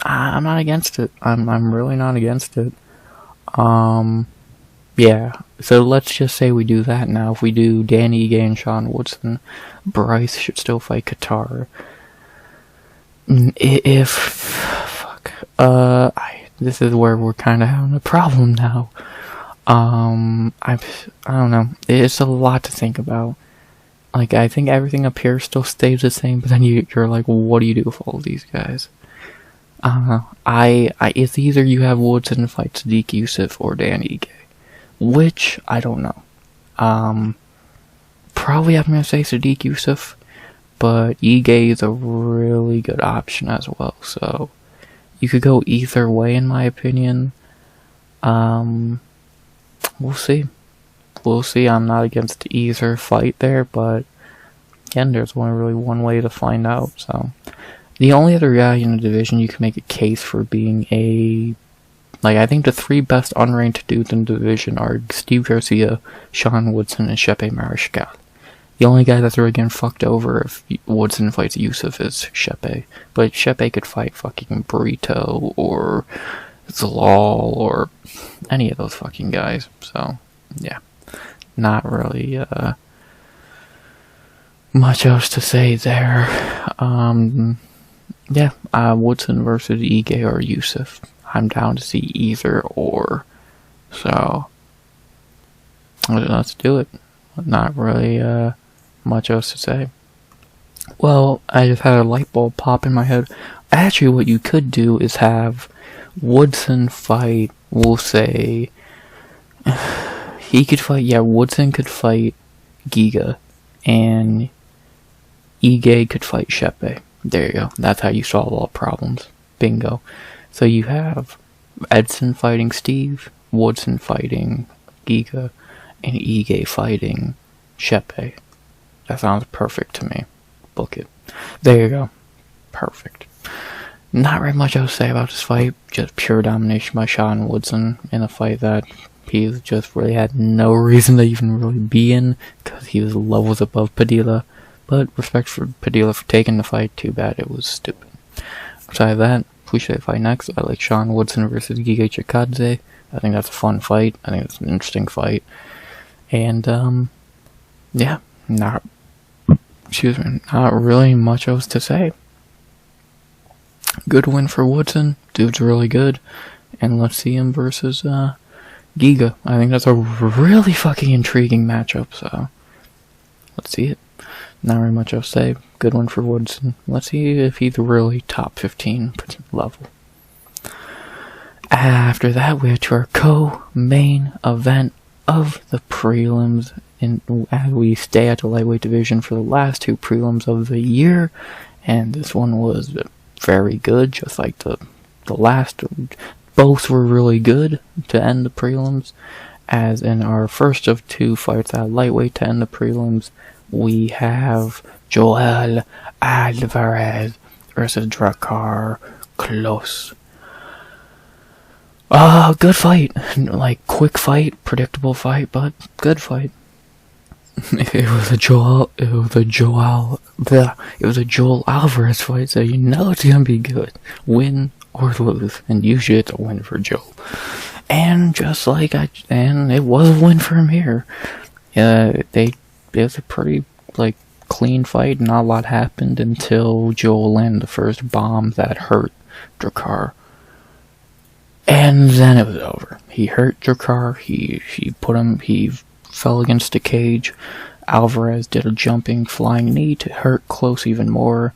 I'm not against it. I'm really not against it. Yeah, so let's just say we do that now. If we do Danny Ige and Sean Woodson, Bryce should still fight Qatar. This is where we're kind of having a problem now. I don't know. It's a lot to think about. Like, I think everything up here still stays the same, but then you're like, well, what do you do with all these guys? It's either you have Woodson fight Sadiq Youssef or Danny Ige. Which, I don't know. Probably I'm going to say Sadiq Youssef, but Ige is a really good option as well, so you could go either way in my opinion. We'll see. We'll see. I'm not against either fight there, but again, there's only one way to find out, so. The only other guy in the division you can make a case for being I think the three best unranked dudes in the division are Steve Garcia, Sean Woodson, and Shepe Marishkal. The only guy that's really getting fucked over if Woodson fights Youssef is Shepe. But Shepe could fight fucking Burrito, or Zalal, or any of those fucking guys. So, yeah. Not really, much else to say there. Woodson versus Ige or Youssef. I'm down to see either or. So, let's do it. Not really much else to say. Well, I just had a light bulb pop in my head. Actually, what you could do is have Woodson fight, we'll say, Woodson could fight Giga, and Ige could fight Shepe. There you go. That's how you solve all problems. Bingo. So you have Edson fighting Steve, Woodson fighting Giga, and Ige fighting Shepe. That sounds perfect to me. Book it. There you go. Perfect. Not very much else to say about this fight. Just pure domination by Sean Woodson in a fight that he just really had no reason to even really be in, because he was levels above Padilla. But respect for Padilla for taking the fight. Too bad it was stupid. Besides that, who should I fight next? I like Sean Woodson versus Giga Chikadze. I think that's a fun fight. I think it's an interesting fight. And, not really much else to say. Good win for Woodson. Dude's really good. And let's see him versus, Giga. I think that's a really fucking intriguing matchup, so let's see it. Not very much else to say. Good one for Woodson. Let's see if he's really top 15 level. After that, we have to our co-main event of the prelims. as we stay at the lightweight division for the last 2 prelims of the year, and this one was very good, just like the last. Both were really good to end the prelims, as in our first of 2 fights at lightweight to end the prelims, we have Joel Alvarez versus Drakkar Klose. Good fight. Like, quick fight, predictable fight, but good fight. It was a Joel Alvarez fight, so you know it's gonna be good. Win or lose, and usually it's a win for Joel. And just like and it was a win for him here. It was a pretty, like, clean fight. Not a lot happened until Joel landed the first bomb that hurt Drakkar. And then it was over. He hurt Drakkar, he fell against the cage. Alvarez did a jumping, flying knee to hurt Klose even more.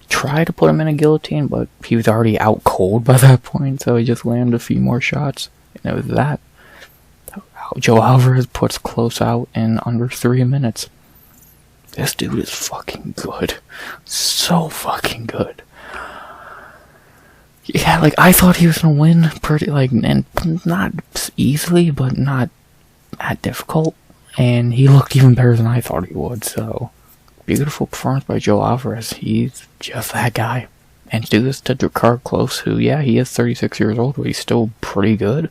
Tried to put him in a guillotine, but he was already out cold by that point, so he just landed a few more shots. And it was that. Joe Alvarez puts Klose out in under 3 minutes. This dude is fucking good. So fucking good. Yeah, like, I thought he was gonna win pretty, like, and not easily, but not that difficult. And he looked even better than I thought he would, so beautiful performance by Joe Alvarez. He's just that guy. And to do this to Drakkar Klose, who, yeah, he is 36 years old, but he's still pretty good.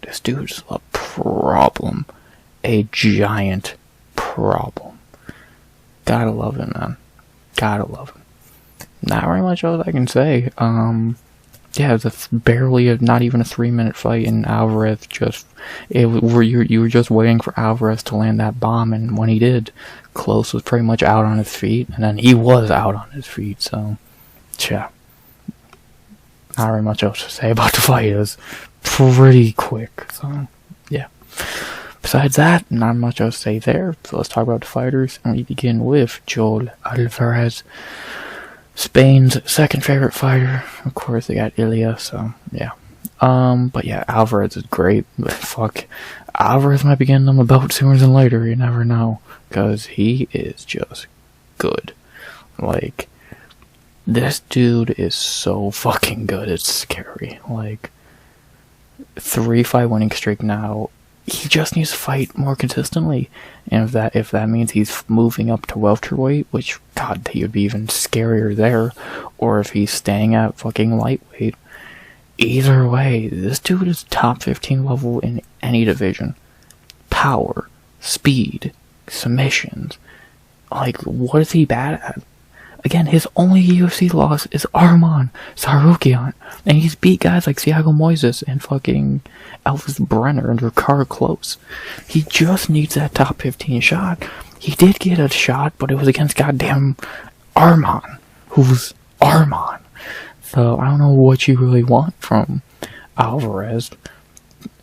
This dude's a problem. A giant problem. Gotta love him, man. Gotta love him. Not very much else I can say. Yeah, it was not even a 3-minute fight, and Alvarez you were just waiting for Alvarez to land that bomb, and when he did, Klose was pretty much out on his feet, and then he was out on his feet, so, yeah. Not very much else to say about the fight. It was pretty quick, so, yeah. Besides that, not much else to say there, so let's talk about the fighters, and we begin with Joel Alvarez, Spain's second favorite fighter. Of course, they got Ilya, so, yeah. But yeah, Alvarez is great, but fuck, Alvarez might be getting them a belt sooner than later, you never know, because he is just good. Like, this dude is so fucking good, it's scary. Like, 3-fight winning streak now. He just needs to fight more consistently, and if that means he's moving up to welterweight, which, god, he would be even scarier there, or if he's staying at fucking lightweight, either way, this dude is top 15 level in any division. Power, speed, submissions, like, what is he bad at? Again, his only UFC loss is Arman Tsarukyan, and he's beat guys like Thiago Moises and fucking Elvis Brenner and Drakkar Klose. He just needs that top 15 shot. He did get a shot, but it was against goddamn Arman, who's Arman. So, I don't know what you really want from Alvarez.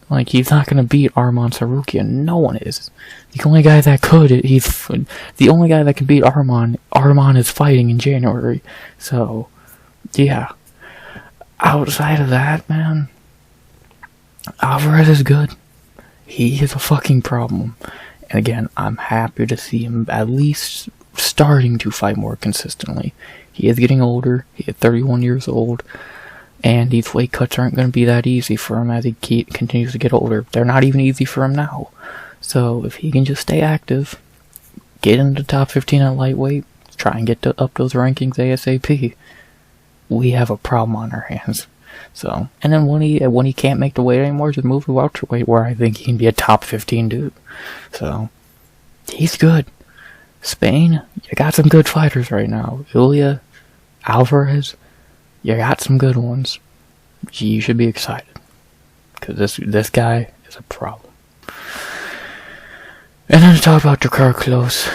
Like, he's not gonna beat Arman Tsarukyan. No one is. The only guy that could, the only guy that can beat Arman is fighting in January. So, yeah. Outside of that, man, Alvarez is good. He is a fucking problem. And again, I'm happy to see him at least starting to fight more consistently. He is getting older. He is 31 years old. And these weight cuts aren't going to be that easy for him as he continues to get older. They're not even easy for him now. So if he can just stay active, get into the top 15 at lightweight, try and get up those rankings ASAP, we have a problem on our hands. So, and then when he can't make the weight anymore, just move to welterweight, where I think he can be a top 15 dude. So, he's good. Spain, you got some good fighters right now. Ilya, Alvarez, you got some good ones. You should be excited, because this guy is a problem. And then to talk about Drakkar Klose,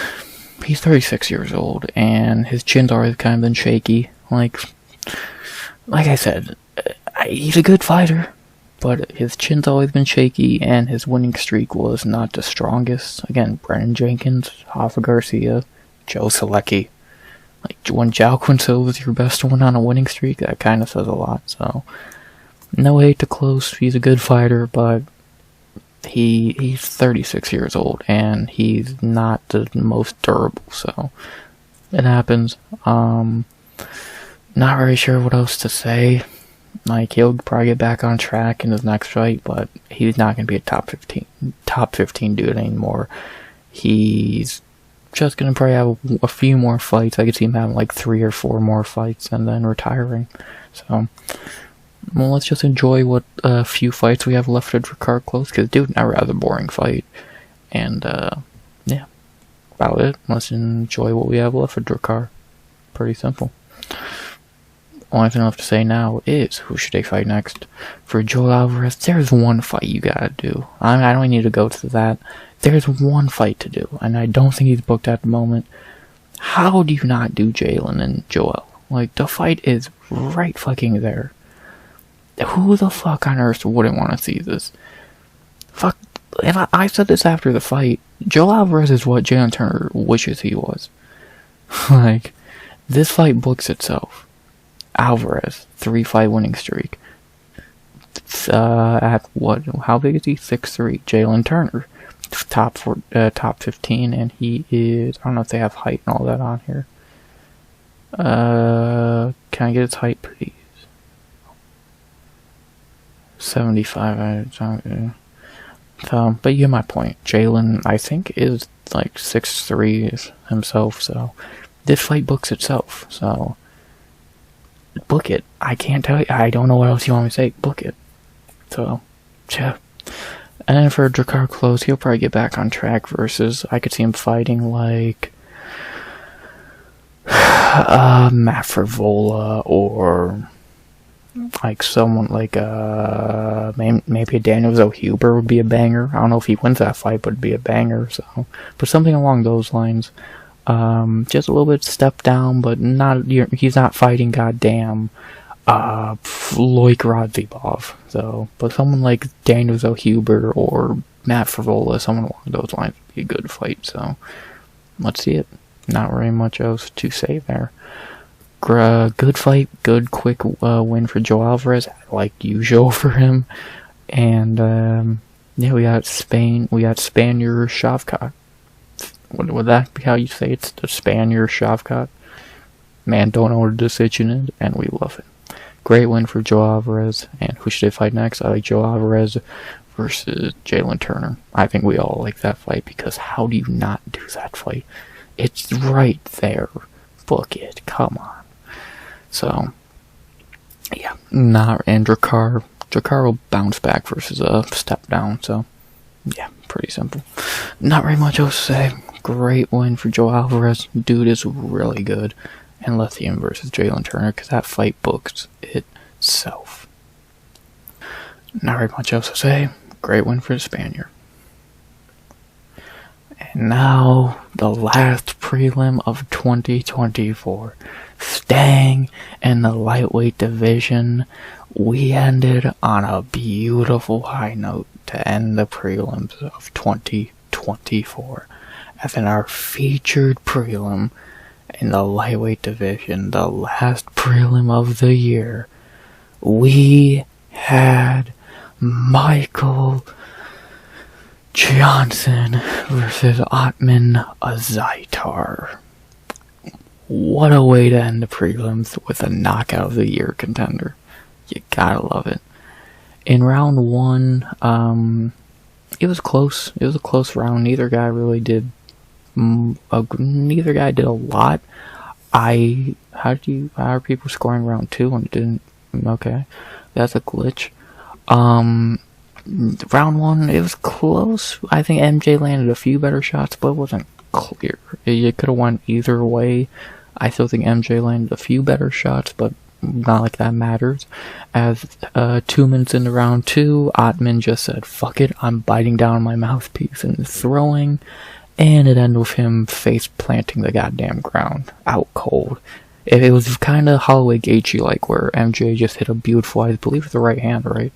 he's 36 years old, and his chin's always kind of been shaky. Like I said, he's a good fighter, but his chin's always been shaky, and his winning streak was not the strongest. Again, Brennan Jenkins, Rafa Garcia, Joe Selecki. Like, when Joaquin Silva was your best one on a winning streak, that kind of says a lot, so. No hate to Klose, he's a good fighter, but he's 36 years old, and he's not the most durable, so it happens. Not really sure what else to say. Like, he'll probably get back on track in his next fight, but he's not going to be a top 15 dude anymore. He's just going to probably have a few more fights. I could see him having like 3 or 4 more fights and then retiring. So, well, let's just enjoy what few fights we have left at Drakkar Klose, because dude never has a boring fight. And, yeah, about it. Let's enjoy what we have left at Drakkar. Pretty simple. Only thing left to say now is, who should they fight next? For Joel Alvarez, there's one fight you gotta do. I don't need to go to that. There's one fight to do, and I don't think he's booked at the moment. How do you not do Jamey-Lyn and Joel? Like, the fight is right fucking there. Who the fuck on earth wouldn't want to see this? Fuck, if I said this after the fight, Joel Alvarez is what Jalen Turner wishes he was. Like, this fight books itself. Alvarez, 3-fight winning streak. At what? How big is he? 6'3". Jalen Turner, top 15, and he is. I don't know if they have height and all that on here. Can I get his height, please? 75. So, but you get my point. Jalen, I think, is like 6'3" himself. So, this fight books itself. So. Book it. I can't tell you. I don't know what else you want me to say. Book it. So, yeah. And then for Drakkar Klose, he'll probably get back on track versus, I could see him fighting like Matt Frivola, or like someone like maybe a Daniel Zohuber would be a banger. I don't know if he wins that fight, but it'd be a banger. So, but something along those lines. Just a little bit step down, but not. He's not fighting goddamn Loic Radzhabov. So, but someone like Daniel Zohuber or Matt Frivola, someone along those lines would be a good fight. So, let's see it. Not very much else to say there. Good fight, good quick win for Joel Alvarez, like usual for him. And yeah, we got Spain. We got Spaniard Shavkat. Would that be how you say it's the Spaniard Shavkat? Man, don't know what a decision is, and we love it. Great win for Joel Alvarez. And who should they fight next? I like Joel Alvarez versus Jalen Turner. I think we all like that fight, because how do you not do that fight? It's right there. Book it. Come on. So, yeah. And Drakkar will bounce back versus a step down. So, yeah, pretty simple. Not very much else to say. Great win for Joel Alvarez. Dude is really good. And Lithium versus Jalen Turner, because that fight books itself. Not very much else to say. Great win for the Spaniard. And now, the last prelim of 2024. Staying in the lightweight division, we ended on a beautiful high note to end the prelims of 2024. As in our featured prelim in the lightweight division, the last prelim of the year, we had Michael Johnson versus Ottman Azaitar. What a way to end the prelims with a knockout of the year contender. You gotta love it. In round 1, it was close. It was a close round. Neither guy really did. Neither guy did a lot. How are people scoring round 2 when it didn't? Okay, that's a glitch. Round 1, it was close. I think MJ landed a few better shots, but it wasn't clear. It could have went either way. I still think MJ landed a few better shots, but not like that matters. As 2 minutes into round 2, Ottman just said, "Fuck it, I'm biting down my mouthpiece and throwing," and it ended with him face planting the goddamn ground, out cold. It was kind of Holloway Gaethje like, where MJ just hit a beautiful, I believe, with the right hand, right?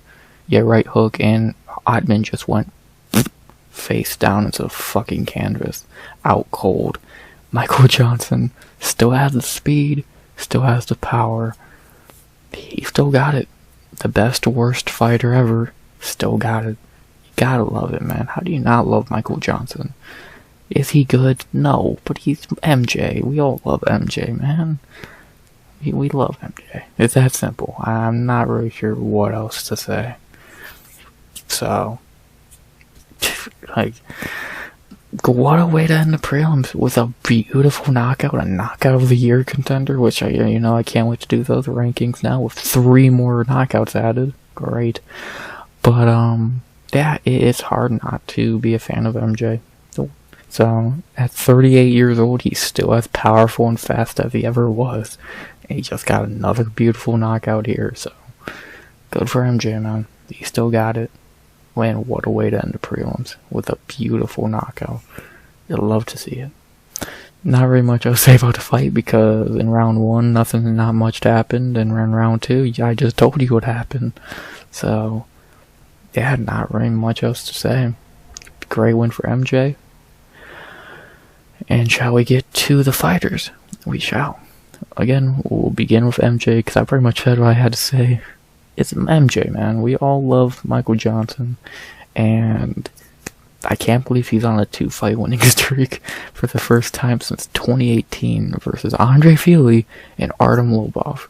Yeah, right hook, and Ottman just went face down into the fucking canvas, out cold. Michael Johnson still has the speed, still has the power. He still got it. The best, worst fighter ever, still got it. You gotta love it, man. How do you not love Michael Johnson? Is he good? No, but he's MJ. We all love MJ, man. We love MJ. It's that simple. I'm not really sure what else to say. So, like, what a way to end the prelims with a beautiful knockout, a knockout of the year contender, which I can't wait to do those rankings now with 3 more knockouts added. Great. But, yeah, it's hard not to be a fan of MJ. So, at 38 years old, he's still as powerful and fast as he ever was. And he just got another beautiful knockout here, so good for MJ, man. He still got it. Man, what a way to end the prelims with a beautiful knockout. You'll love to see it. Not very much I'll say about the fight because in round 1, not much happened. And in round 2, I just told you what happened. So, yeah, not very much else to say. Great win for MJ. And shall we get to the fighters? We shall. Again, we'll begin with MJ, because I pretty much said what I had to say. It's MJ, man. We all love Michael Johnson, and I can't believe he's on a 2-fight winning streak for the first time since 2018 versus Andre Fili and Artem Lobov.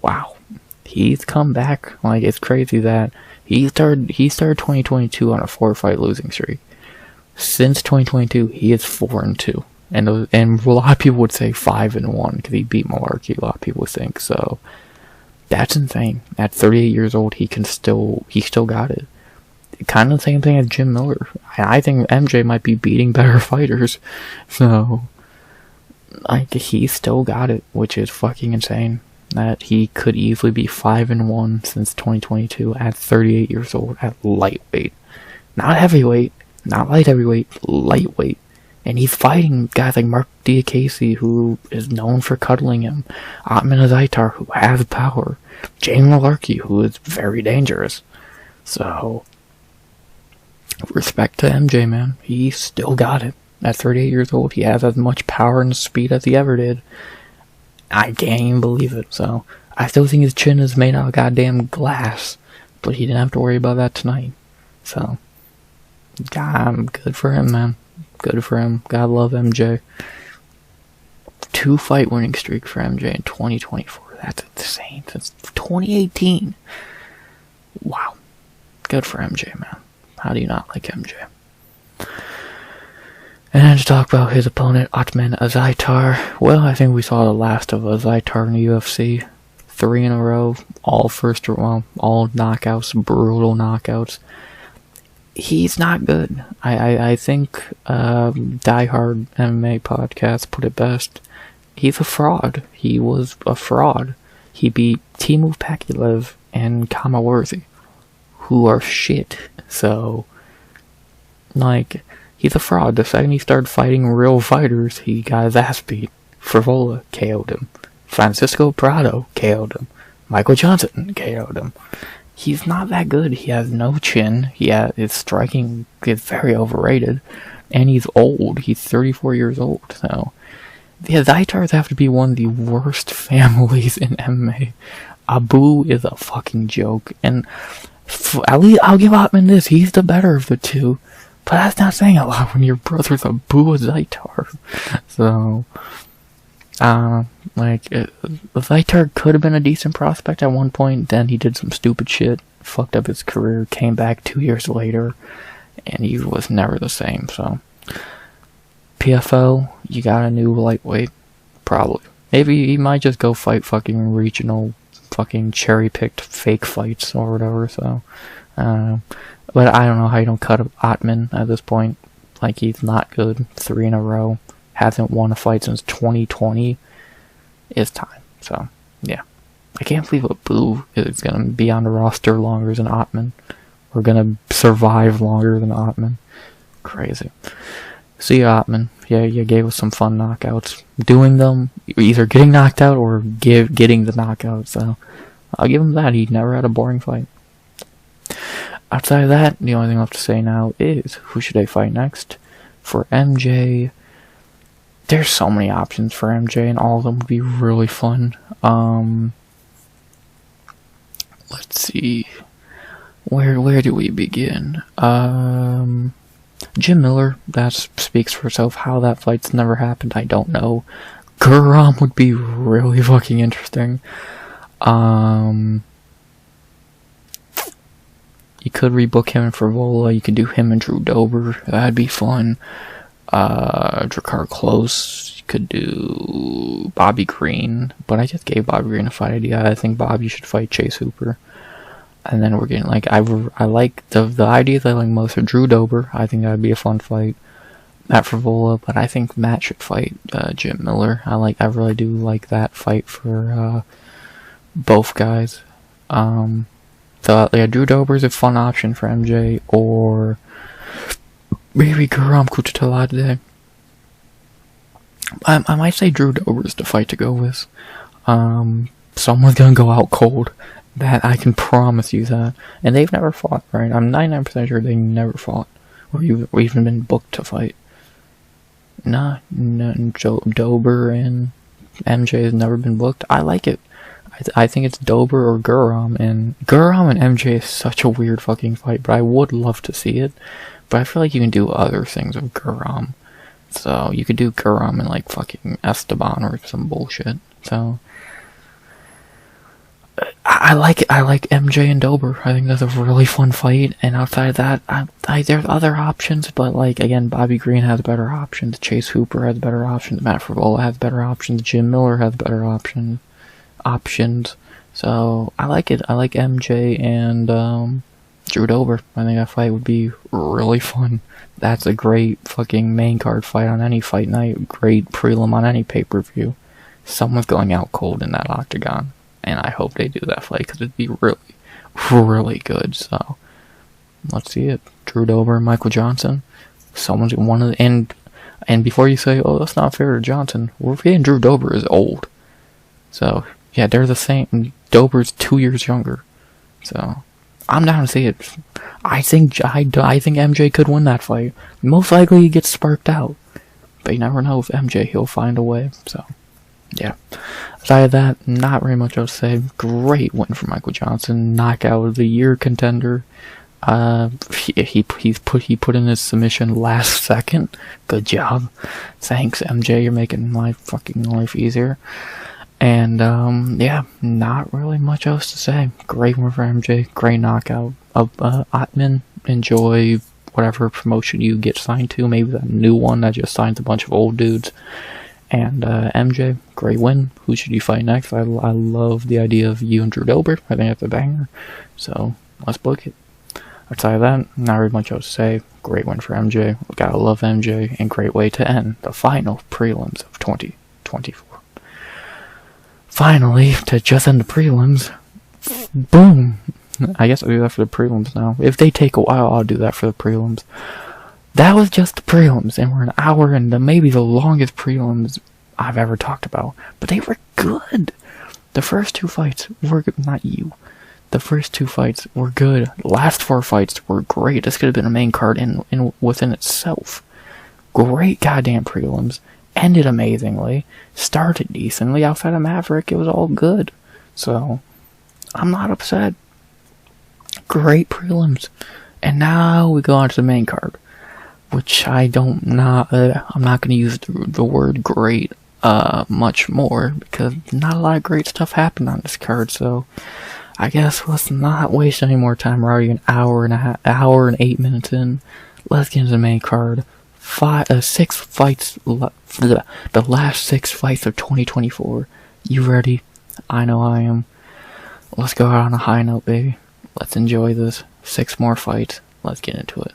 Wow. He's come back. Like, it's crazy that he started 2022 on a 4-fight losing streak. Since 2022, he is 4-2, and a lot of people would say 5-1 because he beat Malarkey. A lot of people think so. That's insane. At 38 years old, he still got it. Kind of the same thing as Jim Miller. I think MJ might be beating better fighters, so like he still got it, which is fucking insane. That he could easily be 5-1 since 2022 at 38 years old at lightweight, not heavyweight. Not light heavyweight, lightweight. And he's fighting guys like Mark Diakese, who is known for cuddling him. Ottman Azaitar, who has power. Jamey Malarkey, who is very dangerous. So, respect to MJ, man. He still got it. At 38 years old, he has as much power and speed as he ever did. I can't even believe it. So, I still think his chin is made out of goddamn glass. But he didn't have to worry about that tonight. So, God, good for him, man. Good for him. God love MJ. 2-fight winning streak for MJ in 2024. That's insane. Since 2018. Wow. Good for MJ, man. How do you not like MJ? And then to talk about his opponent, Ottman Azaitar. Well, I think we saw the last of Azaitar in the UFC. 3 in a row. All knockouts. Brutal knockouts. He's not good. I think Die Hard MMA podcast put it best. He's a fraud. He was a fraud. He beat Timu Pakulev and Kamaworthy, who are shit. So, like, he's a fraud. The second he started fighting real fighters, he got his ass beat. Frivola KO'd him. Francisco Prado KO'd him. Michael Johnson KO'd him. He's not that good. He has no chin. His striking is very overrated. And he's old. He's 34 years old. So, the Azaitars have to be one of the worst families in MMA. Abu is a fucking joke. And at least I'll give Ottman this. He's the better of the two. But that's not saying a lot when your brother's Abu Azaitar. So, Azaitar could have been a decent prospect at one point, then he did some stupid shit, fucked up his career, came back 2 years later, and he was never the same, so. PFL, you got a new lightweight? Probably. Maybe he might just go fight fucking regional, fucking cherry-picked fake fights or whatever, so. But I don't know how you don't cut Ottman at this point. Like, he's not good. 3 in a row. Hasn't won a fight since 2020. It's time. So, yeah. I can't believe Abu is going to be on the roster longer than Ottman. We're going to survive longer than Ottman. Crazy. See you, Ottman. Yeah, you gave us some fun knockouts. Doing them, either getting knocked out or getting the knockout. So, I'll give him that. He never had a boring fight. Outside of that, the only thing left to say now is, who should I fight next? For MJ, there's so many options for MJ, and all of them would be really fun. Let's see. Where do we begin? Jim Miller, that speaks for itself. How that fight's never happened, I don't know. Guram would be really fucking interesting. You could rebook him for Vola. You could do him and Drew Dober. That'd be fun. Drakkar Klose. You could do Bobby Green. But I just gave Bobby Green a fight idea. I think Bobby should fight Chase Hooper. And then we're getting, like, I like the ideas I like most are Drew Dober. I think that'd be a fun fight. Matt Frivola, but I think Matt should fight Jim Miller. I really do like that fight for both guys. So yeah, Drew Dober is a fun option for MJ, or maybe Guram Kutateladze. I might say Drew Dober is the fight to go with. Someone's gonna go out cold. That I can promise you that. And they've never fought, right? I'm 99% sure they never fought, or even been booked to fight. Nah, Dober and MJ has never been booked. I like it. I think it's Dober or Guram, and Guram and MJ is such a weird fucking fight, but I would love to see it. But I feel like you can do other things with Guram. So, you could do Guram and, like, fucking Esteban or some bullshit. So, I like MJ and Dober. I think that's a really fun fight, and outside of that, there's other options, but, like, again, Bobby Green has better options, Chase Hooper has better options, Matt Frivola has better options, Jim Miller has better options. So, I like it. I like MJ and, Drew Dober. I think that fight would be really fun. That's a great fucking main card fight on any fight night, great prelim on any pay-per-view. Someone's going out cold in that octagon. And I hope they do that fight, because it'd be really, really good. So, let's see it. Drew Dober and Michael Johnson. Someone's one of the, and before you say, oh, that's not fair to Johnson, we're forgetting Drew Dober is old. So, yeah, they're the same. Dober's 2 years younger. So, I'm down to see it. I think MJ could win that fight. Most likely he gets sparked out. But you never know with MJ, he'll find a way. So, yeah. Aside of that, not very much else to say. Great win for Michael Johnson. Knockout of the year contender. He put in his submission last second. Good job. Thanks, MJ. You're making my fucking life easier. And, yeah, not really much else to say. Great win for MJ. Great knockout of Ottman. Enjoy whatever promotion you get signed to. Maybe the new one that just signs a bunch of old dudes. And MJ, great win. Who should you fight next? I love the idea of you and Drew Dober. I think that's a banger. So, let's book it. Outside of that, not really much else to say. Great win for MJ. Gotta love MJ. And great way to end the final prelims of 2024. Finally, to just end the prelims. Boom! I guess I'll do that for the prelims now. If they take a while, I'll do that for the prelims. That was just the prelims, and we're an hour into maybe the longest prelims I've ever talked about. But they were good. The first two fights were good. Not you. The first two fights were good. The last four fights were great. This could have been a main card within itself. Great goddamn prelims. Ended amazingly. Started decently. Outside of Maverick, it was all good. So, I'm not upset. Great prelims. And now we go on to the main card. Which I'm not going to use the word great much more, because not a lot of great stuff happened on this card, so I guess let's not waste any more time. We're already an hour and 8 minutes in. Let's get into the main card. 6 fights, the last 6 fights of 2024. You ready? I know I am. Let's go out on a high note, baby. Let's enjoy this. 6 more fights. Let's get into it.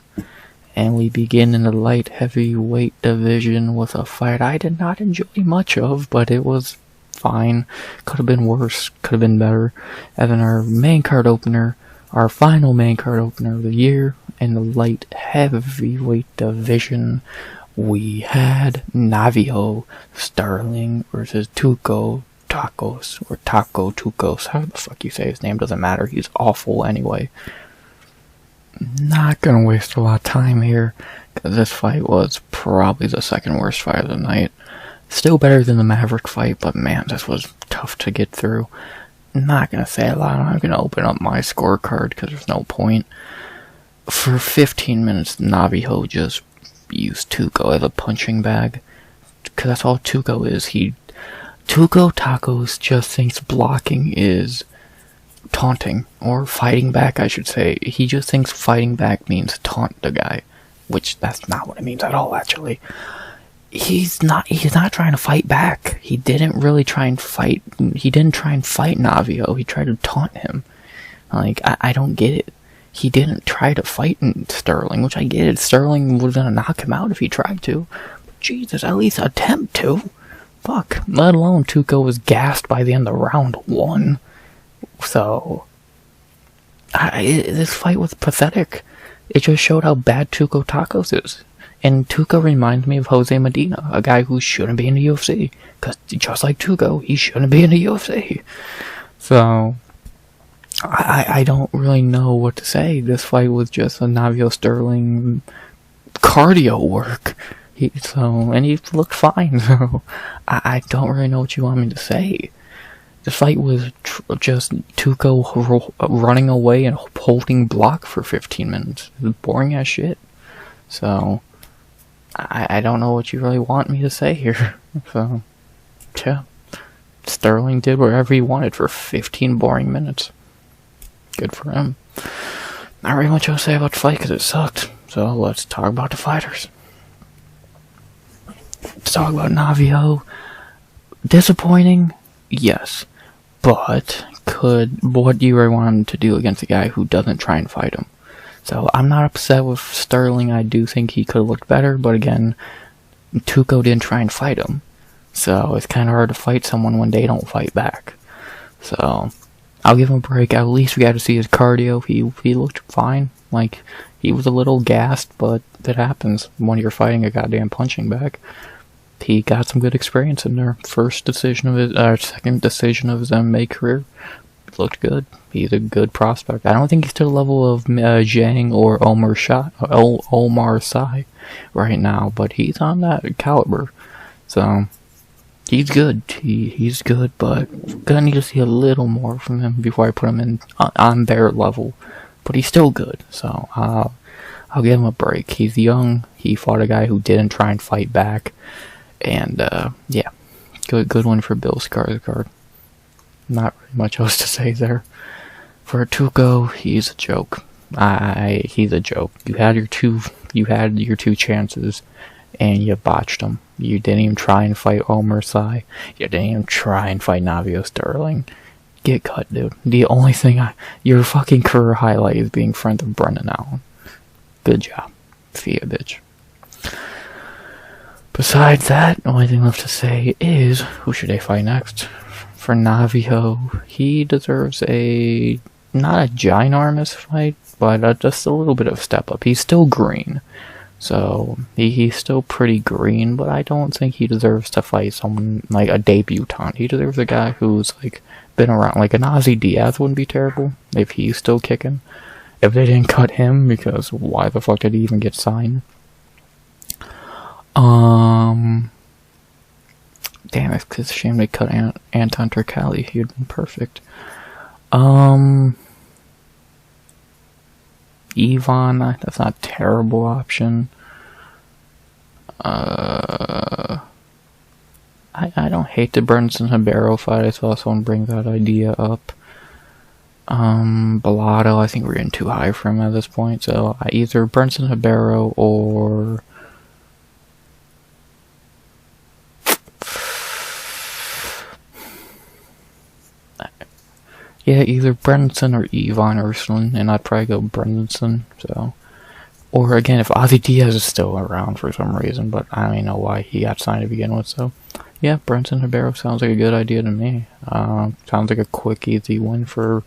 And we begin in the light heavyweight division with a fight I did not enjoy much of, but it was fine. Could have been worse, could have been better. And then our main card opener, our final main card opener of the year, in the light heavyweight division, we had Navajo Stirling versus Tuco Tokkos, or Taco Tucos. How the fuck you say his name doesn't matter, he's awful anyway. Not gonna waste a lot of time here, because this fight was probably the second worst fight of the night. Still better than the Maverick fight, but man, this was tough to get through. not gonna say a lot. I'm not gonna open up my scorecard because there's no point. For 15 minutes, Navajo just used Tuco as a punching bag. Because that's all Tuco is. Tuco Tokkos just thinks blocking is taunting. Or fighting back, I should say. He just thinks fighting back means taunt the guy. Which, that's not what it means at all, actually. He's not trying to fight back. He didn't really try and fight. He didn't try and fight Navajo. He tried to taunt him. Like, I don't get it. He didn't try to fight Stirling, which I get it. Stirling was gonna knock him out if he tried to. But Jesus, at least attempt to. Fuck. Let alone Tuco was gassed by the end of round 1. So, this fight was pathetic. It just showed how bad Tuco Tokkos is. And Tuco reminds me of Jose Medina, a guy who shouldn't be in the UFC. Because just like Tuco, he shouldn't be in the UFC. So, I don't really know what to say. This fight was just a Navajo Stirling cardio work. And he looked fine, so I don't really know what you want me to say. The fight was just Tuco running away and holding block for 15 minutes. It was boring as shit. So, I don't know what you really want me to say here. So, yeah. Stirling did whatever he wanted for 15 boring minutes. Good for him. Not really much else to say about the fight because it sucked. So let's talk about the fighters. Let's talk about Navajo. Disappointing? Yes. But what do you really want him to do against a guy who doesn't try and fight him? So I'm not upset with Stirling. I do think he could have looked better. But again, Tuco didn't try and fight him. So it's kind of hard to fight someone when they don't fight back. So I'll give him a break. At least we got to see his cardio. He looked fine. Like, he was a little gassed, but that happens when you're fighting a goddamn punching bag. He got some good experience in there. Second decision of his MMA career. Looked good. He's a good prospect. I don't think he's to the level of Zhang or Omar Sy right now, but he's on that caliber. So, he's good. He's good, but gonna need to see a little more from him before I put him in on their level. But he's still good, so I'll give him a break. He's young. He fought a guy who didn't try and fight back, and yeah, good one for Bill Skarsgård. Not really much else to say there. For Tuco, he's a joke. He's a joke. You had your two chances, and you botched them. You didn't even try and fight Omar Sy. You didn't even try and fight Navajo Stirling. Get cut, dude. The only thing your fucking career highlight is being friends with Brendan Allen. Good job. See ya, bitch. Besides that, the only thing left to say is, who should they fight next? For Navajo, he deserves not a ginormous fight, but just a little bit of a step up. He's still green. So, he's still pretty green, but I don't think he deserves to fight someone like a debutant. He deserves a guy who's, like, been around. Like, an Ozzy Diaz wouldn't be terrible if he's still kicking. If they didn't cut him, because why the fuck did he even get signed? Damn, it's a shame they cut Anton Turkalj. He would have been perfect. Ivan, that's not a terrible option. I don't hate the Brunson Ribeiro fight. I saw someone bring that idea up. Bellotto, I think we're getting too high for him at this point. So either Brunson Ribeiro or yeah, either Brunson or Ivan Urslan, and I'd probably go Brunson. So, or again, if Ozzy Diaz is still around for some reason, but I don't even know why he got signed to begin with. So, yeah, Brunson Ribeiro sounds like a good idea to me. Sounds like a quick, easy win for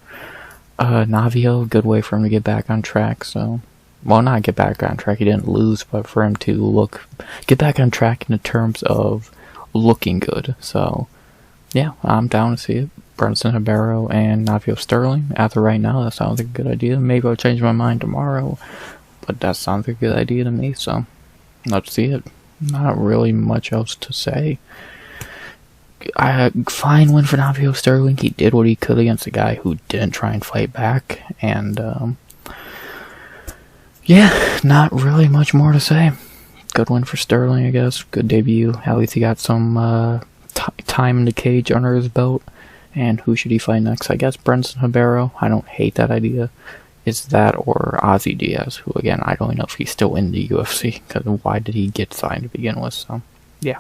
Navajo. Good way for him to get back on track. So, well, not get back on track. He didn't lose, but for him to get back on track in the terms of looking good. So, yeah, I'm down to see it. Brunson Ribeiro and Navajo Stirling. As of right now, that sounds like a good idea. Maybe I'll change my mind tomorrow, but that sounds like a good idea to me, so let's see it. Not really much else to say. fine win for Navajo Stirling. He did what he could against a guy who didn't try and fight back. And, yeah, not really much more to say. Good win for Stirling, I guess. Good debut. At least he got some time in the cage under his belt. And who should he fight next? I guess Brenson Ribeiro. I don't hate that idea. It's that or Ozzy Diaz, who, again, I don't know if he's still in the UFC. Because why did he get signed to begin with? So, yeah.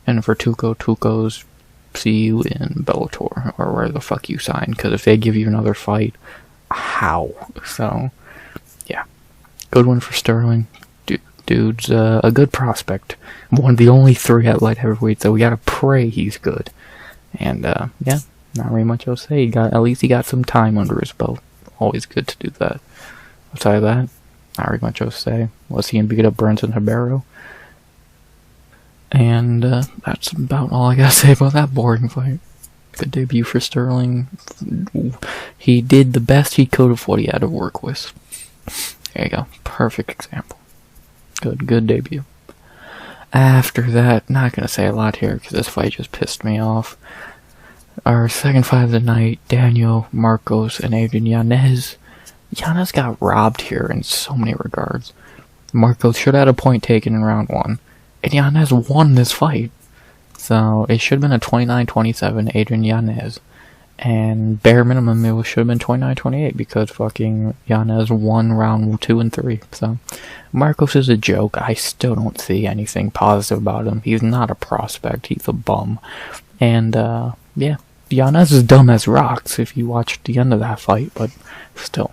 And for Tuco's see you in Bellator, or where the fuck you sign. Because if they give you another fight, how? So, yeah. Good one for Stirling. Dude's a good prospect. One of the only 3 at light heavyweight, so we gotta pray he's good. And, yeah, not really much else to say. At least he got some time under his belt. Always good to do that. Outside of that, not really much else to say. Let's see him beat up Brenson Ribeiro. And, that's about all I gotta say about that boring fight. Good debut for Stirling. He did the best he could of what he had to work with. There you go. Perfect example. Good debut. After that, not gonna say a lot here because this fight just pissed me off. Our second fight of the night, Daniel, Marcos, and Adrian Yanez. Yanez got robbed here in so many regards. Marcos should have had a point taken in round 1, and Yanez won this fight. So it should have been a 29-27 Adrian Yanez. And bare minimum, it should have been 29-28 because fucking Yanez won round 2 and 3. So Marcos is a joke. I still don't see anything positive about him. He's not a prospect. He's a bum. And, yeah. Yanez is dumb as rocks if you watch the end of that fight, but still.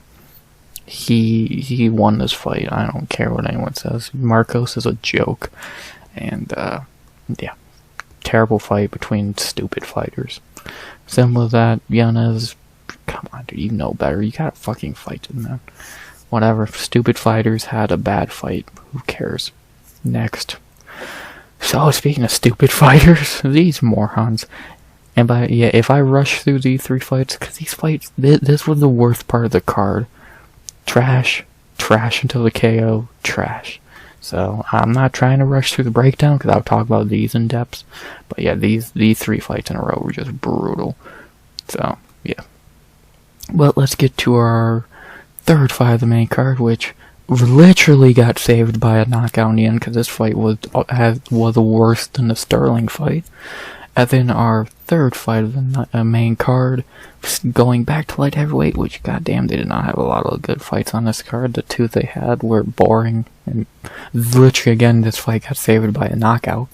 He won this fight. I don't care what anyone says. Marcos is a joke. And, yeah. Terrible fight between stupid fighters. Simple as that. Yanez, come on, dude, you know better. You gotta fucking fight them, man. Whatever. Stupid fighters had a bad fight. Who cares? Next. So, speaking of stupid fighters, these morons. And yeah, if I rush through these 3 fights, because these fights, this was the worst part of the card. Trash until the KO, trash. So, I'm not trying to rush through the breakdown, because I'll talk about these in depth. But yeah, these 3 fights in a row were just brutal. So, yeah. But let's get to our third fight of the main card, which literally got saved by a knockout in the end, because this fight was worse than the Stirling fight. And then our third fight of the main card, going back to light heavyweight, which goddamn, they did not have a lot of good fights on this card. The 2 they had were boring, and literally again, this fight got saved by a knockout.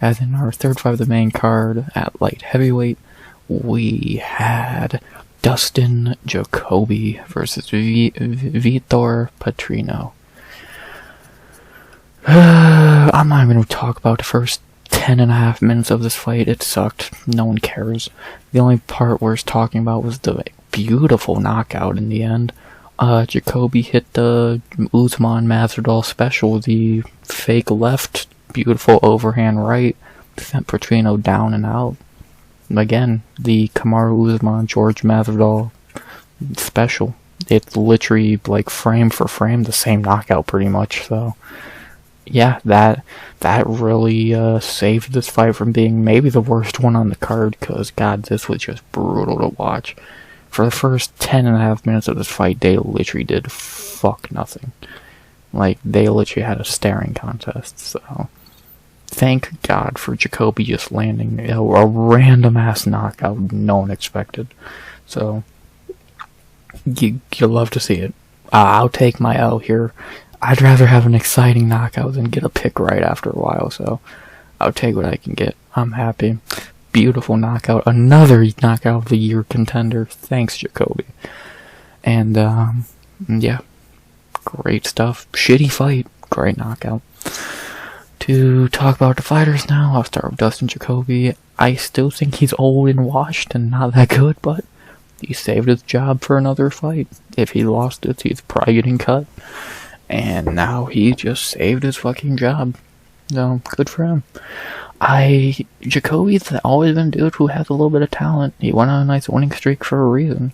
As in our third fight of the main card at light heavyweight, we had Dustin Jacoby versus Vitor Petrino. I'm not even going to talk about the first 10.5 minutes of this fight. It sucked. No one cares. The only part worth talking about was the beautiful knockout in the end. Jacoby hit the Ottman Masvidal special, the fake left, beautiful overhand right, sent Petrino down and out. Again, the Kamaru Usman George Masvidal special. It's literally like frame for frame the same knockout pretty much. So yeah, that really saved this fight from being maybe the worst one on the card, because god, this was just brutal to watch. For the first 10.5 minutes of this fight, they literally did fuck nothing. Like, they literally had a staring contest, so thank God for Jacoby just landing a random-ass knockout no one expected. So, you love to see it. I'll take my L here. I'd rather have an exciting knockout than get a pick right after a while, so I'll take what I can get. I'm happy. Beautiful knockout. Another knockout of the year contender. Thanks, Jacoby. And, yeah. Great stuff. Shitty fight. Great knockout. To talk about the fighters now, I'll start with Dustin Jacoby. I still think he's old and washed and not that good, but he saved his job for another fight. If he lost it, he's probably getting cut. And now he just saved his fucking job. So, good for him. Jacoby's always been a dude who has a little bit of talent. He went on a nice winning streak for a reason.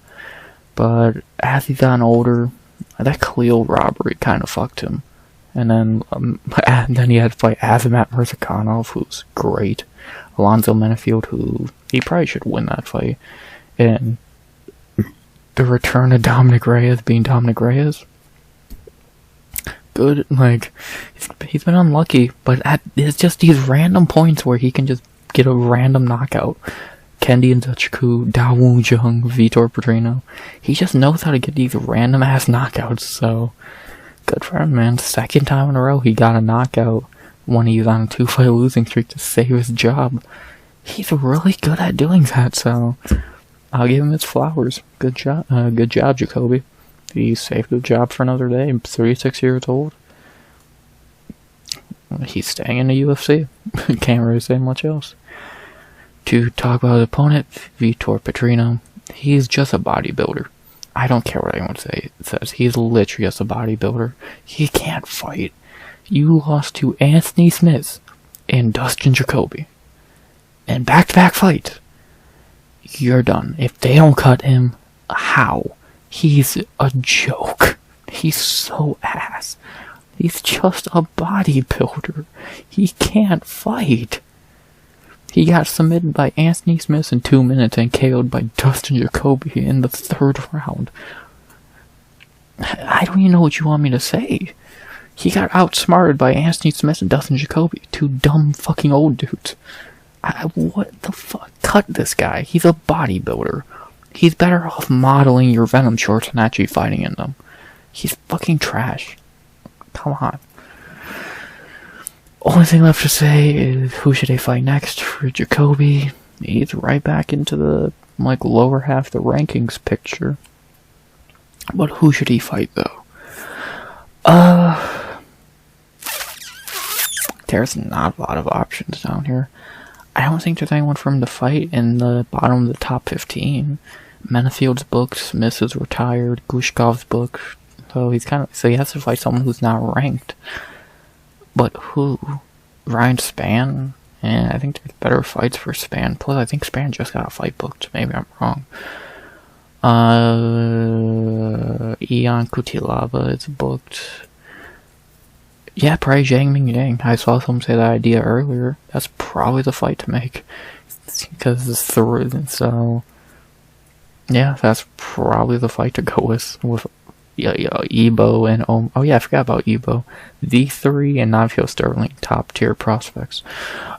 But as he's gotten older, that Khalil robbery kind of fucked him. And then he had to fight Azamat Murzakanov, who's great. Alonzo Menafield, who he probably should win that fight. And the return of Dominic Reyes being Dominic Reyes. Good, like, he's been unlucky, but it's just these random points where he can just get a random knockout. Kendi Nzechukwu, Dawoon Jung, Vitor Petrino. He just knows how to get these random ass knockouts, so good for him, man. Second time in a row he got a knockout when he was on a 2-fight losing streak to save his job. He's really good at doing that, so I'll give him his flowers. Good job, Jacoby. He saved the job for another day. 36 years old. He's staying in the UFC. Can't really say much else. To talk about his opponent, Vitor Petrino. He's just a bodybuilder. I don't care what anyone says. He's literally just a bodybuilder. He can't fight. You lost to Anthony Smith and Dustin Jacoby. And back-to-back fights. You're done. If they don't cut him, how? He's a joke. He's so ass. He's just a bodybuilder. He can't fight. He got submitted by Anthony Smith in 2 minutes and KO'd by Dustin Jacoby in the 3rd round. I don't even know what you want me to say. He got outsmarted by Anthony Smith and Dustin Jacoby, 2 dumb fucking old dudes. What the fuck? Cut this guy. He's a bodybuilder. He's better off modeling your Venom shorts than actually fighting in them. He's fucking trash. Come on. Only thing left to say is who should they fight next for Jacoby. He's right back into the lower half of the rankings picture. But who should he fight though? There's not a lot of options down here. I don't think there's anyone for him to fight in the bottom of the top 15. Menafield's booked, Smith is retired, Gushkov's booked, so he has to fight someone who's not ranked. But who? Ryan Spann? And I think there's better fights for Spann. Plus, I think Spann just got a fight booked. Maybe I'm wrong. Ion Kutilava is booked. Yeah, probably Zhang Yang. I saw someone say that idea earlier. That's probably the fight to make. Because it's through, so yeah, that's probably the fight to go with Ebo and oh yeah, I forgot about Ebo. The 3 and Navajo Stirling, top tier prospects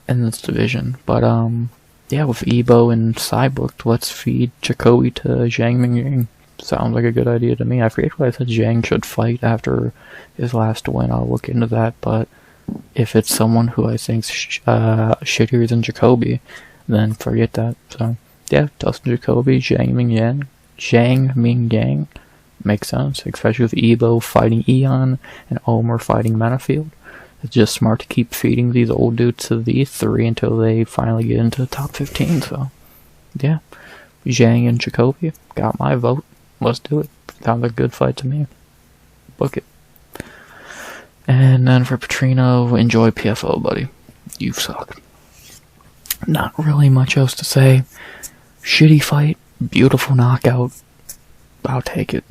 in this division. But yeah, with Ebo and Sai booked, let's feed Jacoby to Zhang Mingyang. Sounds like a good idea to me. I forget what I said Zhang should fight after his last win. I'll look into that, but if it's someone who I think's shittier than Jacoby, then forget that. So yeah, Dustin Jacoby, Zhang Mingyang makes sense, especially with Ebo fighting Eon and Omer fighting Menafield. It's just smart to keep feeding these old dudes to these 3 until they finally get into the top 15. So yeah, Zhang and Jacoby got my vote. Let's do it. Sounds like a good fight to me. Book it. And then for Petrino, enjoy PFO, buddy. You suck. Not really much else to say. Shitty fight, beautiful knockout. I'll take it.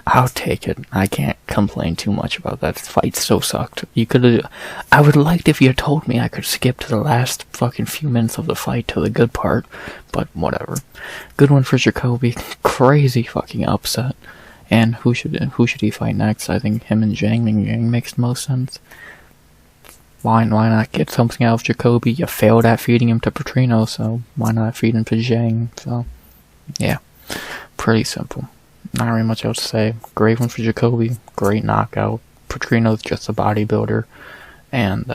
I'll take it. I can't complain too much about that fight. So sucked. I would like if you had told me I could skip to the last fucking few minutes of the fight to the good part, but whatever. Good one for Jacoby. Crazy fucking upset. And who should he fight next? I think him and Zhang Mingyang makes the most sense. Why not get something out of Jacoby? You failed at feeding him to Petrino, so why not feed him to Zhang? So yeah, pretty simple. Not really much else to say. Great one for Jacoby. Great knockout. Petrino's just a bodybuilder. And,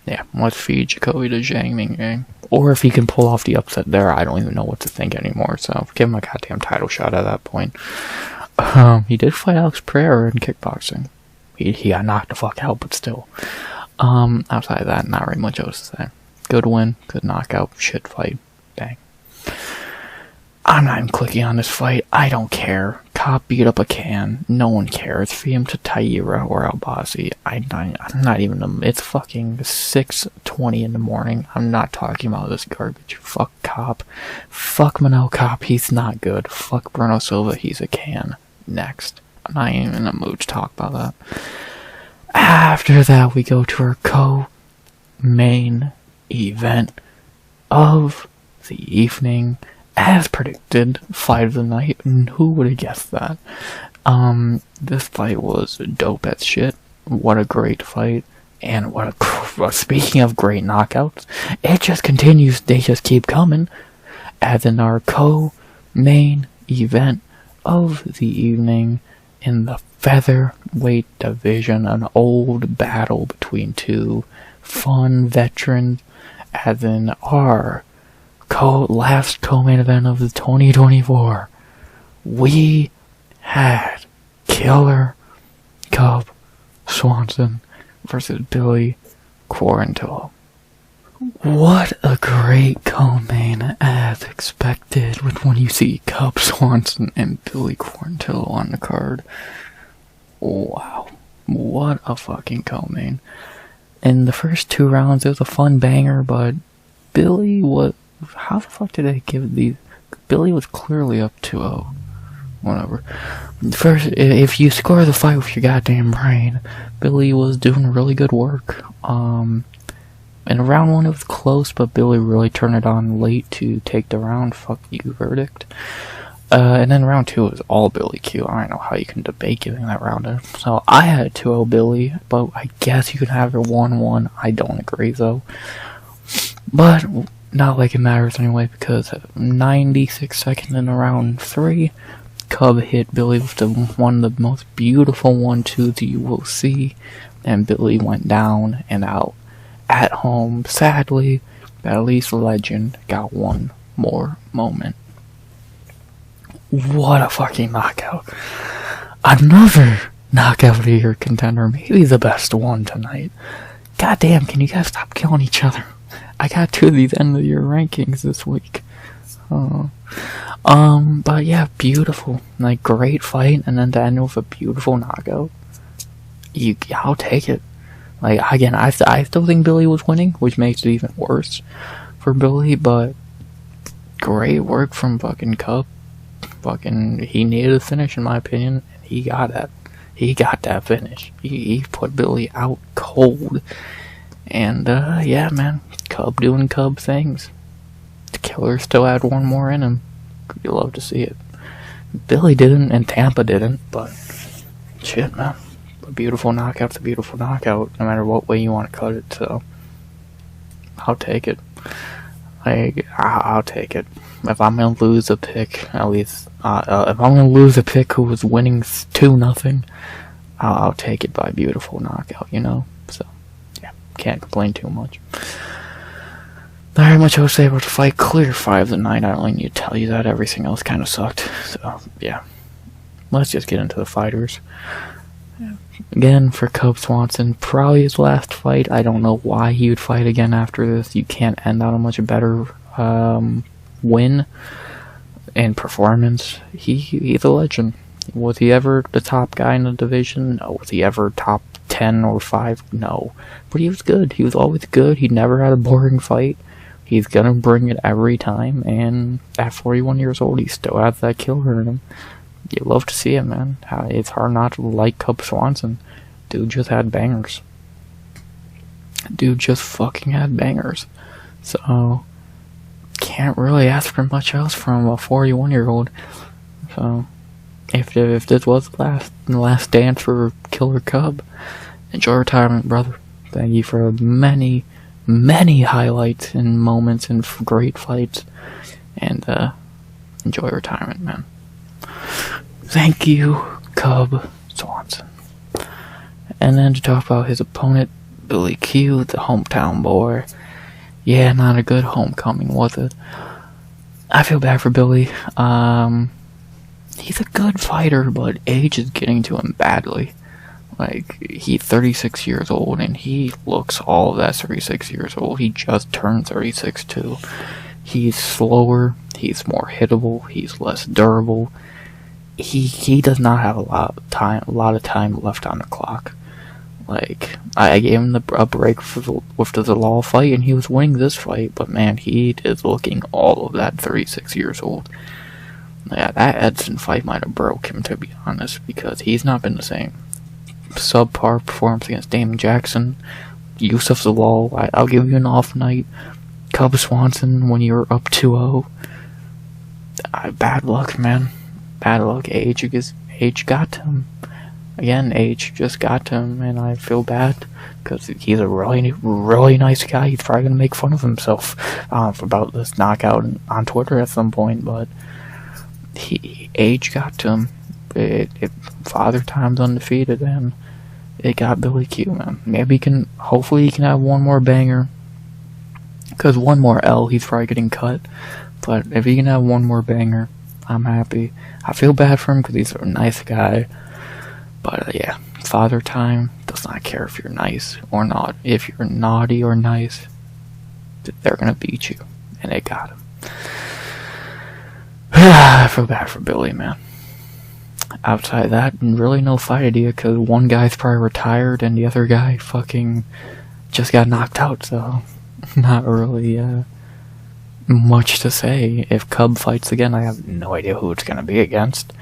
yeah, let's feed Jacoby to Zhang Mingyang. Or if he can pull off the upset there, I don't even know what to think anymore. So, give him a goddamn title shot at that point. He did fight Alex Pereira in kickboxing. He got knocked the fuck out, but still. Outside of that, not really much else to say. Good win. Good knockout. Shit fight. Bang. I'm not even clicking on this fight. I don't care. Cop beat up a can. No one cares. Feed him to Piera or Albazi. I'm not even. It's fucking 6:20 in the morning. I'm not talking about this garbage. Fuck Cop. Fuck Manel Cop. He's not good. Fuck Bruno Silva. He's a can. Next. I'm not even in a mood to talk about that. After that, we go to our co-main event of the evening, as predicted, fight of the night. And who would have guessed that? This fight was dope as shit. What a great fight. And speaking of great knockouts, it just continues, they just keep coming. As in our co-main event of the evening in the featherweight division, an old battle between two fun veterans, as in our last co-main event of the 2024, we had Killer Cub Swanson versus Billy Quarantillo. What a great co-main, as expected, with when you see Cub Swanson and Billy Quarantillo on the card. Wow. What a fucking co-main. In the first 2 rounds, it was a fun banger, but Billy was... How the fuck did they give these... Billy was clearly up 2-0. Whatever. First, if you score the fight with your goddamn brain, Billy was doing really good work. In round 1 it was close, but Billy really turned it on late to take the round. Fuck you verdict. And then round 2 was all Billy Q. I don't know how you can debate giving that round. So I had 2-0 Billy, but I guess you can have it 1-1. I don't agree though. But not like it matters anyway, because 96 seconds in round 3, Cub hit Billy with one of the most beautiful 1-2s you will see, and Billy went down and out. At home, sadly, but at least Legend got one more moment. What a fucking knockout. Another knockout of the year contender, maybe the best one tonight. Goddamn, can you guys stop killing each other? I got 2 of these end of the year rankings this week. But yeah, beautiful. Like, great fight, and then to end with a beautiful knockout. I'll take it. Like, again, I still think Billy was winning, which makes it even worse for Billy, but great work from fucking Cub. He needed a finish, in my opinion, and he got that. He got that finish. He put Billy out cold. And, yeah, man, Cub doing Cub things. The Killer still had one more in him. You love to see it. Billy didn't, and Tampa didn't, but shit, man. A beautiful knockout's a beautiful knockout, no matter what way you want to cut it, so I'll take it. I'll take it. If I'm gonna lose a pick, at least, if I'm gonna lose a pick who was winning 2-0, I'll take it by beautiful knockout, you know? So, yeah, can't complain too much. Not very much I would say about the fight. Clear 5 of the night. I don't really need to tell you that. Everything else kind of sucked. So, yeah. Let's just get into the fighters. Again, for Cub Swanson, probably his last fight. I don't know why he would fight again after this. You can't end on a much better win and performance. He's a legend. Was he ever the top guy in the division? No. Was he ever top 10 or 5? No. But he was good. He was always good. He never had a boring fight. He's gonna bring it every time, and at 41 years old, he still has that killer in him. You love to see it, man. It's hard not to like Cub Swanson. Dude just had bangers. Dude just fucking had bangers. So, can't really ask for much else from a 41-year-old. So, if this was the last dance for Killer Cub, enjoy retirement, brother. Thank you for many, many highlights and moments and great fights. And, enjoy retirement, man. Thank you, Cub Swanson. And then to talk about his opponent, Billy Q, the hometown boy. Yeah, not a good homecoming, was it? I feel bad for Billy. He's a good fighter, but age is getting to him badly. Like, he's 36 years old, and he looks all of that 36 years old. He just turned 36 too. He's slower, he's more hittable, he's less durable. He does not have a lot of time left on the clock. Like, I gave him a break with the Zalal fight, and he was winning this fight, but man, he is looking all of that 36 years old. Yeah, that Edson fight might have broke him, to be honest, because he's not been the same. subpar performance against Damon Jackson. Yusuf Zalal, I'll give you an off night. Cub Swanson, when you're up 2-0. Bad luck, man. Bad luck. Age got to him. Again, age just got to him, and I feel bad because he's a really, really nice guy. He's probably gonna make fun of himself about this knockout on Twitter at some point, but age got to him. Father Time's undefeated, and it got Billy Q, man. Maybe hopefully he can have one more banger, because one more L, he's probably getting cut. But if he can have one more banger, I'm happy. I feel bad for him because he's a nice guy. But yeah, Father Time does not care if you're nice or not. If you're naughty or nice, they're gonna beat you. And they got him. I feel bad for Billy, man. Outside of that, really no fight idea, because one guy's probably retired and the other guy fucking just got knocked out, so not really much to say. If Cub fights again, I have no idea who it's gonna be against.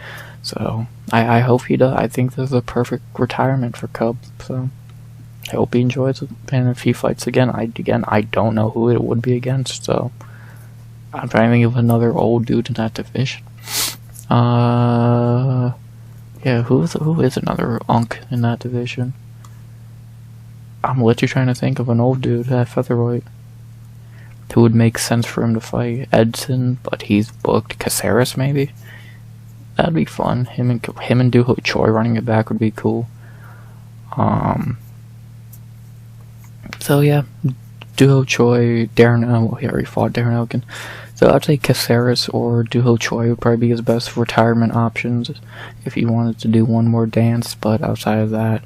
So I hope he does. I think this is a perfect retirement for Cub. So I hope he enjoys it. And if he fights again, I don't know who it would be against. So I'm trying to think of another old dude in that division. Yeah, who is another unk in that division? I'm literally trying to think of an old dude at featherweight who would make sense for him to fight. Edson, but he's booked. Caceres, maybe. That'd be fun. Him and Duho Choi running it back would be cool. So yeah, Duho Choi, Darren. He already fought Darren Elkin. So I'd say Caceres or Duho Choi would probably be his best retirement options if he wanted to do one more dance. But outside of that,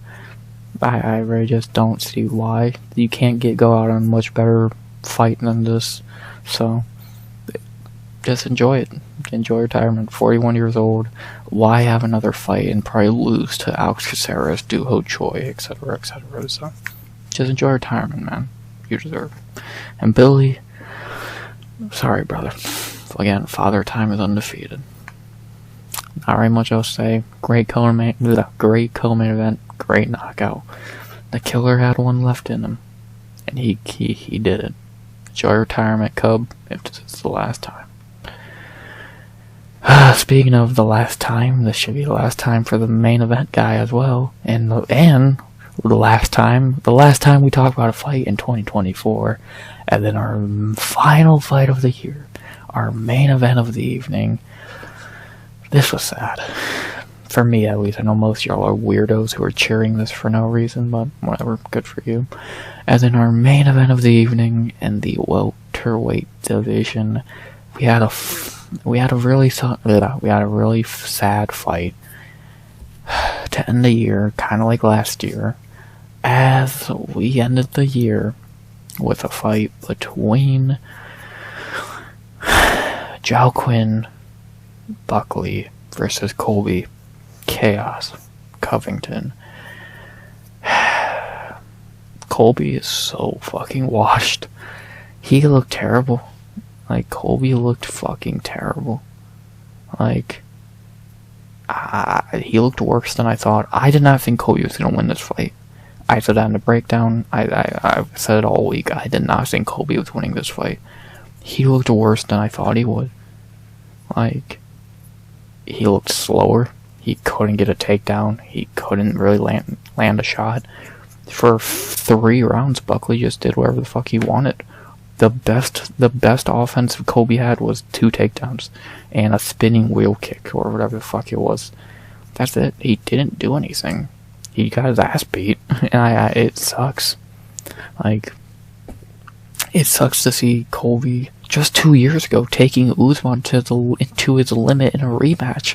I really just don't see why. You can't go out on a much better fight than this. So just enjoy it. Enjoy retirement. 41 years old. Why have another fight and probably lose to Alex Caceres, Duho Choi, etc., etc.? So just enjoy retirement, man. You deserve it. And Billy, sorry, brother. Again, Father Time is undefeated. Not very much else to say. Great co-main event. Great knockout. The killer had one left in him, and he did it. Enjoy retirement, Cub, if this is the last time. Speaking of the last time, this should be the last time for the main event guy as well, and the last time we talk about a fight in 2024, and then our final fight of the year, our main event of the evening. This was sad. For me, at least. I know most of y'all are weirdos who are cheering this for no reason, but whatever, good for you. As in our main event of the evening in the welterweight division, we had a really sad fight to end the year, kind of like last year, as we ended the year with a fight between Buckley versus Colby, Chaos, Covington. Colby is so fucking washed. He looked terrible. Like, Colby looked fucking terrible. Like, he looked worse than I thought. I did not think Colby was going to win this fight. I said that in the breakdown. I said it all week. I did not think Colby was winning this fight. He looked worse than I thought he would. Like, he looked slower. He couldn't get a takedown. He couldn't really land a shot. For 3 rounds, Buckley just did whatever the fuck he wanted. The best offense Colby had was 2 takedowns and a spinning wheel kick or whatever the fuck it was. That's it. He didn't do anything. He got his ass beat, and it sucks. Like, it sucks to see Colby just 2 years ago taking Ottman to his limit in a rematch,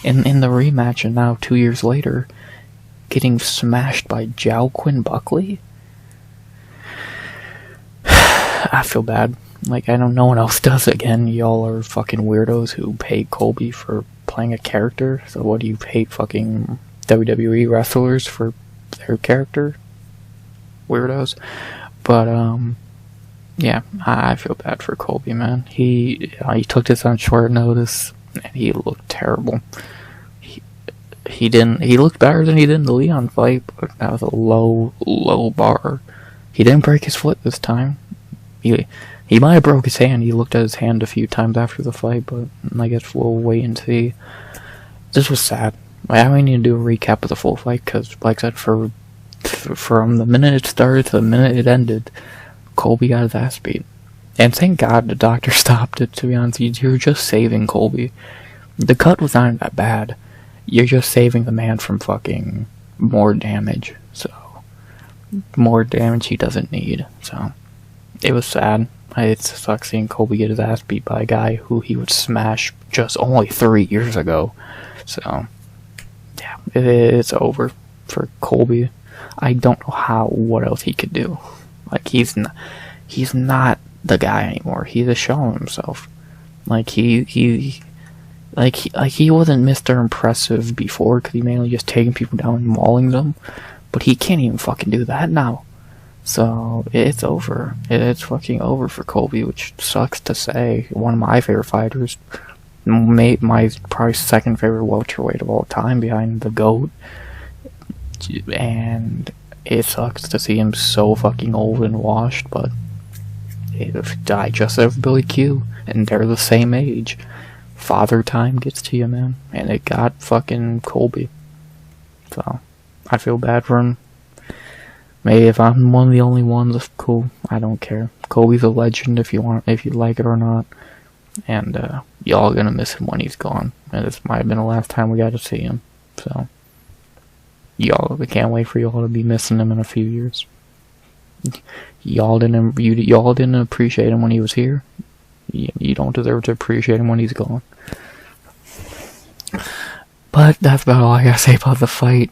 in the rematch, and now 2 years later, getting smashed by Buckley. I feel bad. Like, I know no one else does. Again, y'all are fucking weirdos who pay Colby for playing a character. So what do you pay fucking WWE wrestlers for their character? Weirdos. But, yeah, I feel bad for Colby, man. He took this on short notice, and he looked terrible. He he looked better than he did in the Leon fight, but that was a low bar. He didn't break his foot this time. He might have broke his hand. He looked at his hand a few times after the fight, but I guess we'll wait and see. This was sad. I need to do a recap of the full fight, because, like I said, from the minute it started to the minute it ended, Colby got his ass beat. And thank God the doctor stopped it, to be honest. You're just saving Colby. The cut was not that bad. You're just saving the man from fucking more damage. So, more damage he doesn't need. So, it was sad. It sucks seeing Colby get his ass beat by a guy who he would smash just only 3 years ago. So, yeah, it's over for Colby. I don't know what else he could do. Like, he's not the guy anymore. He's just showing himself. Like, he wasn't Mr. Impressive before, because he mainly just taking people down and mauling them. But he can't even fucking do that now. So, it's over. It's fucking over for Colby, which sucks to say. One of my favorite fighters. My probably second favorite welterweight of all time, behind the GOAT. And it sucks to see him so fucking old and washed, but I just have Billy Q, and they're the same age. Father time gets to you, man. And it got fucking Colby. So, I feel bad for him. Maybe if I'm one of the only ones, cool. I don't care. Colby's a legend if you like it or not. And, y'all gonna miss him when he's gone. And this might have been the last time we got to see him. So, we can't wait for y'all to be missing him in a few years. Y'all didn't appreciate him when he was here. You don't deserve to appreciate him when he's gone. But that's about all I gotta say about the fight.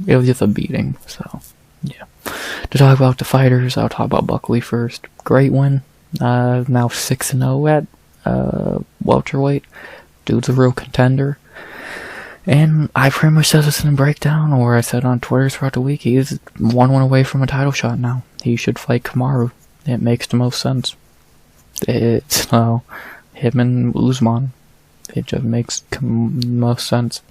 It was just a beating, so yeah. To talk about the fighters, I'll talk about Buckley first. Great win. Now 6-0 at welterweight. Dude's a real contender. And I pretty much said this in the breakdown, or I said on Twitter throughout the week, he's one away from a title shot now. He should fight Kamaru. It makes the most sense. It's him and Usman. It just makes most sense.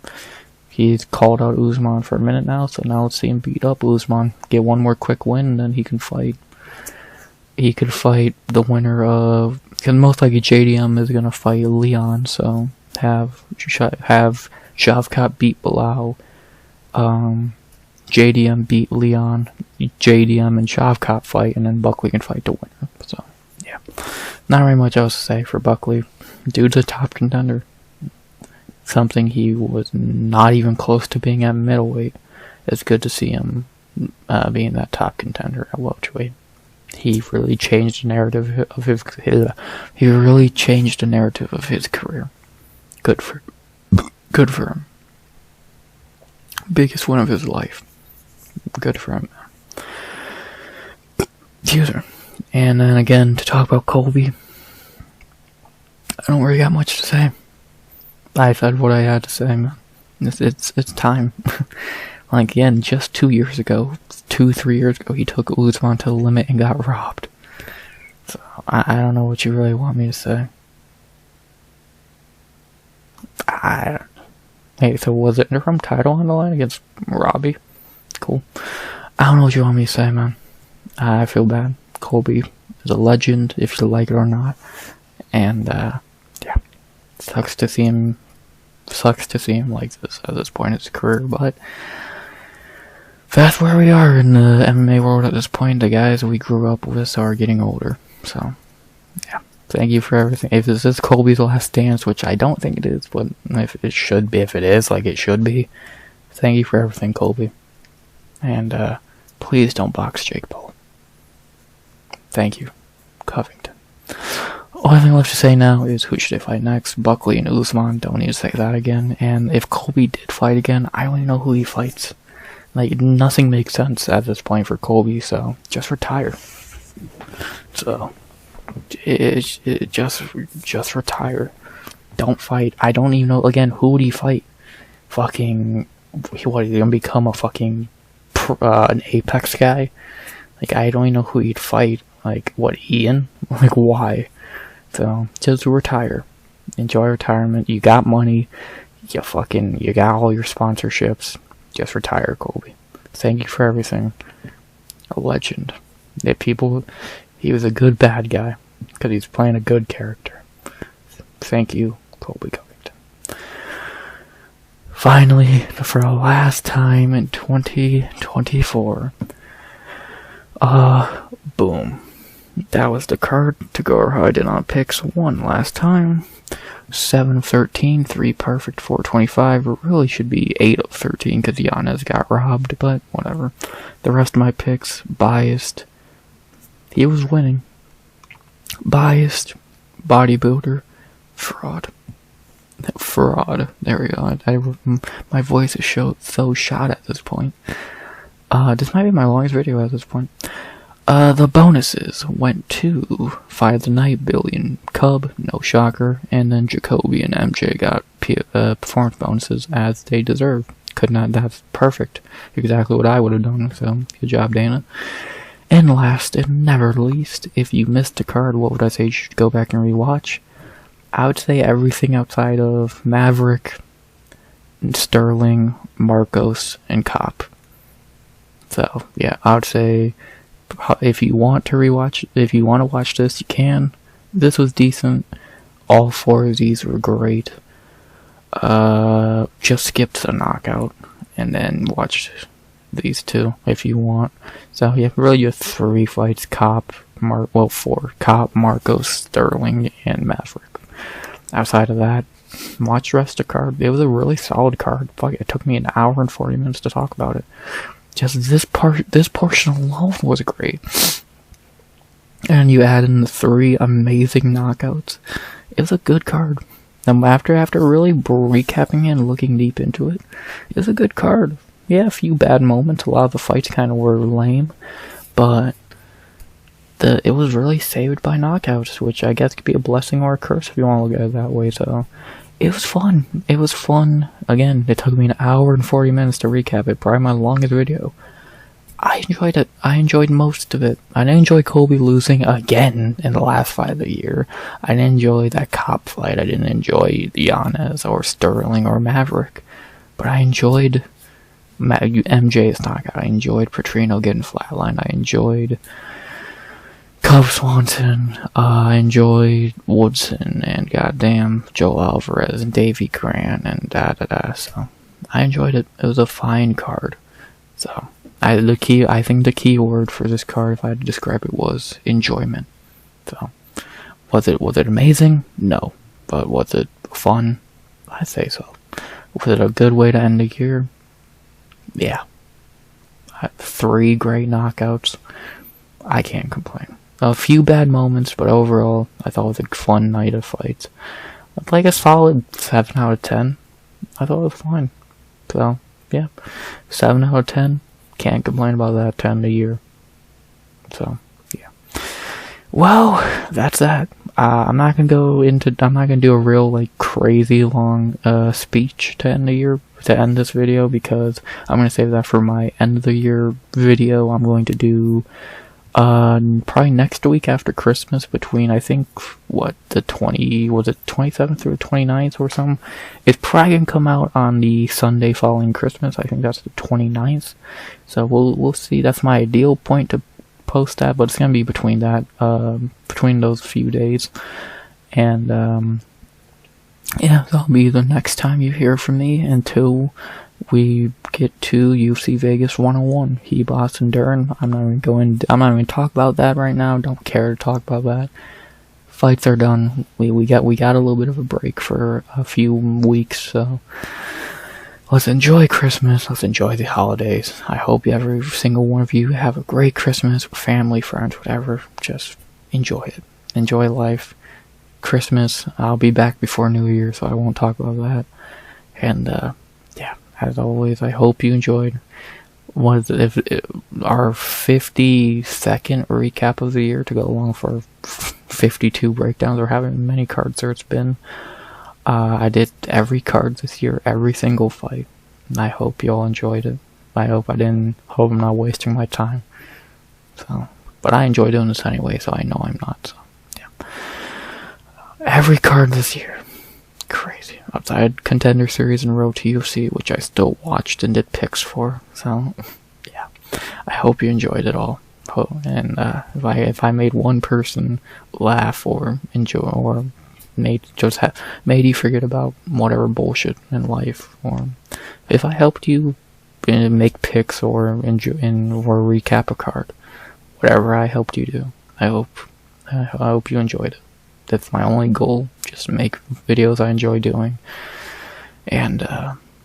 He's called out Usman for a minute now, so now let's see him beat up Usman. Get one more quick win, and then he can fight. He could fight the winner of... Because most likely JDM is going to fight Leon, so have Shavkat beat Bilal, JDM beat Leon, JDM and Shavkat fight, and then Buckley can fight the winner. So, yeah. Not very much else to say for Buckley. Dude's a top contender. Something he was not even close to being at middleweight. It's good to see him being that top contender at welterweight. He really changed the narrative of his career. Good for him. Biggest win of his life. Good for him. Excuse me. And then again, to talk about Colby, I don't really got much to say. I said what I had to say, man. It's time. Like, again, just 3 years ago, he took Usman to the limit and got robbed. So, I don't know what you really want me to say. Hey, so was it from title on the line against Robbie? Cool. I don't know what you want me to say, man. I feel bad. Colby is a legend, if you like it or not. And, yeah. Sucks to see him like this at this point in his career, but that's where we are in the MMA world at this point. The guys we grew up with are getting older. So, yeah. Thank you for everything. If this is Colby's last dance, which I don't think it is, but if it should be, if it is, like it should be, thank you for everything, Colby. And, please don't box Jake Paul. Thank you, Covington. Only thing left to say now is who should they fight next? Buckley and Usman. Don't need to say that again. And if Colby did fight again, I don't even know who he fights. Like, nothing makes sense at this point for Colby, so just retire. So, just retire. Don't fight. I don't even know, again, who would he fight? Fucking, what, is he gonna become a fucking, an Apex guy? Like, I don't even know who he'd fight. Like, what, Ian? Like, why? So, just retire. Enjoy retirement. You got money. you got all your sponsorships. Just retire, Colby. Thank you for everything. A legend. He was a good bad guy, because he's playing a good character. Thank you, Colby Covington. Finally, for the last time in 2024, boom. That was the card to go. I did not pick one last time. 7 of 13, 3 perfect, 425. It really should be 8 of 13 because Yanez got robbed, but whatever. The rest of my picks, biased. He was winning. Biased, bodybuilder, fraud. Fraud. There we go. My voice is so shot at this point. This might be my longest video at this point. The bonuses went to Fight of the Night, Billion, Cub, no shocker, and then Jacoby and MJ got performance bonuses as they deserve. That's perfect. Exactly what I would have done, so good job, Dana. And last and never least, if you missed a card, what would I say you should go back and rewatch? I would say everything outside of Maverick, Stirling, Marcos, and Cop. So, yeah, I would say if you want to watch this, you can. This was decent. All 4 of these were great. Just skip the knockout and then watch these 2 if you want. So yeah, really just 3 fights: 4. Cop, Marcos, Stirling, and Maverick. Outside of that, watch the rest of the card. It was a really solid card. Fuck, it took me an hour and 40 minutes to talk about it. Just this portion alone was great. And you add in the 3 amazing knockouts. It was a good card. And after really recapping it and looking deep into it, it was a good card. Yeah, a few bad moments. A lot of the fights kind of were lame, but it was really saved by knockouts, which I guess could be a blessing or a curse if you want to look at it that way. So it was fun. It was fun. Again, it took me an hour and 40 minutes to recap it. Probably my longest video. I enjoyed it. I enjoyed most of it. I didn't enjoy Colby losing again in the last fight of the year. I didn't enjoy that Cop fight. I didn't enjoy Yanez or Stirling or Maverick. But I enjoyed MJ's knockout. I enjoyed Petrino getting flatlined. I enjoyed Cub Swanson. I enjoyed Woodson and goddamn Joe Alvarez and Davey Grant and So I enjoyed it. It was a fine card. So I think the key word for this card, if I had to describe it, was enjoyment. So was it amazing? No. But was it fun? I'd say so. Was it a good way to end the year? Yeah. 3 great knockouts. I can't complain. A few bad moments, but overall, I thought it was a fun night of fights. Like a solid 7 out of 10. I thought it was fine. So, yeah. 7 out of 10. Can't complain about that 10 a year. So, yeah. Well, that's that. I'm not gonna do a real, crazy long, speech to end this video, because I'm gonna save that for my end of the year video. I'm going to do, probably next week after Christmas, between, I think, was it 27th through the 29th or something? It's probably gonna come out on the Sunday following Christmas. I think that's the 29th. So we'll see. That's my ideal point to post that, but it's gonna be between those few days. And, yeah, that'll be the next time you hear from me until we get to UFC Vegas 101. Boss and Dern. I'm not even going to talk about that right now. Don't care to talk about that. Fights are done. We got a little bit of a break for a few weeks, so let's enjoy Christmas. Let's enjoy the holidays. I hope every single one of you have a great Christmas with family, friends, whatever. Just enjoy it. Enjoy life. Christmas, I'll be back before New Year, so I won't talk about that. And, yeah, as always, I hope you enjoyed our 52nd recap of the year to go along for 52 breakdowns, or however many cards there's been. I did every card this year, every single fight. I hope you all enjoyed it. I hope I'm not wasting my time. So, but I enjoy doing this anyway, so I know I'm not. So, yeah. Every card this year. crazy. Outside Contender Series and Road to UFC, which I still watched and did picks for. So, yeah. I hope you enjoyed it all. And if I made one person laugh or enjoy or made you forget about whatever bullshit in life, or if I helped you make picks or enjoy or recap a card, whatever I helped you do, I hope you enjoyed it. That's my only goal, just to make videos I enjoy doing, and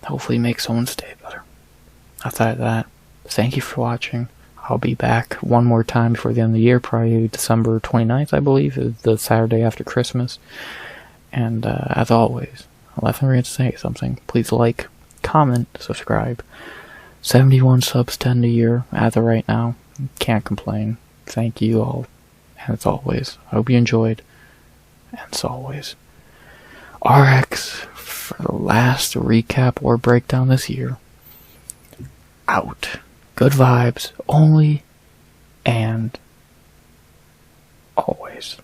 hopefully make someone's day better. Outside of that, thank you for watching. I'll be back one more time before the end of the year, probably December 29th, I believe, is the Saturday after Christmas. And as always, I'll have to say something. Please like, comment, subscribe. 71 subs, 10 a year as of right now. Can't complain. Thank you all. And as always, I hope you enjoyed. And as always, RX for the last recap or breakdown this year. Out. Good vibes only and always.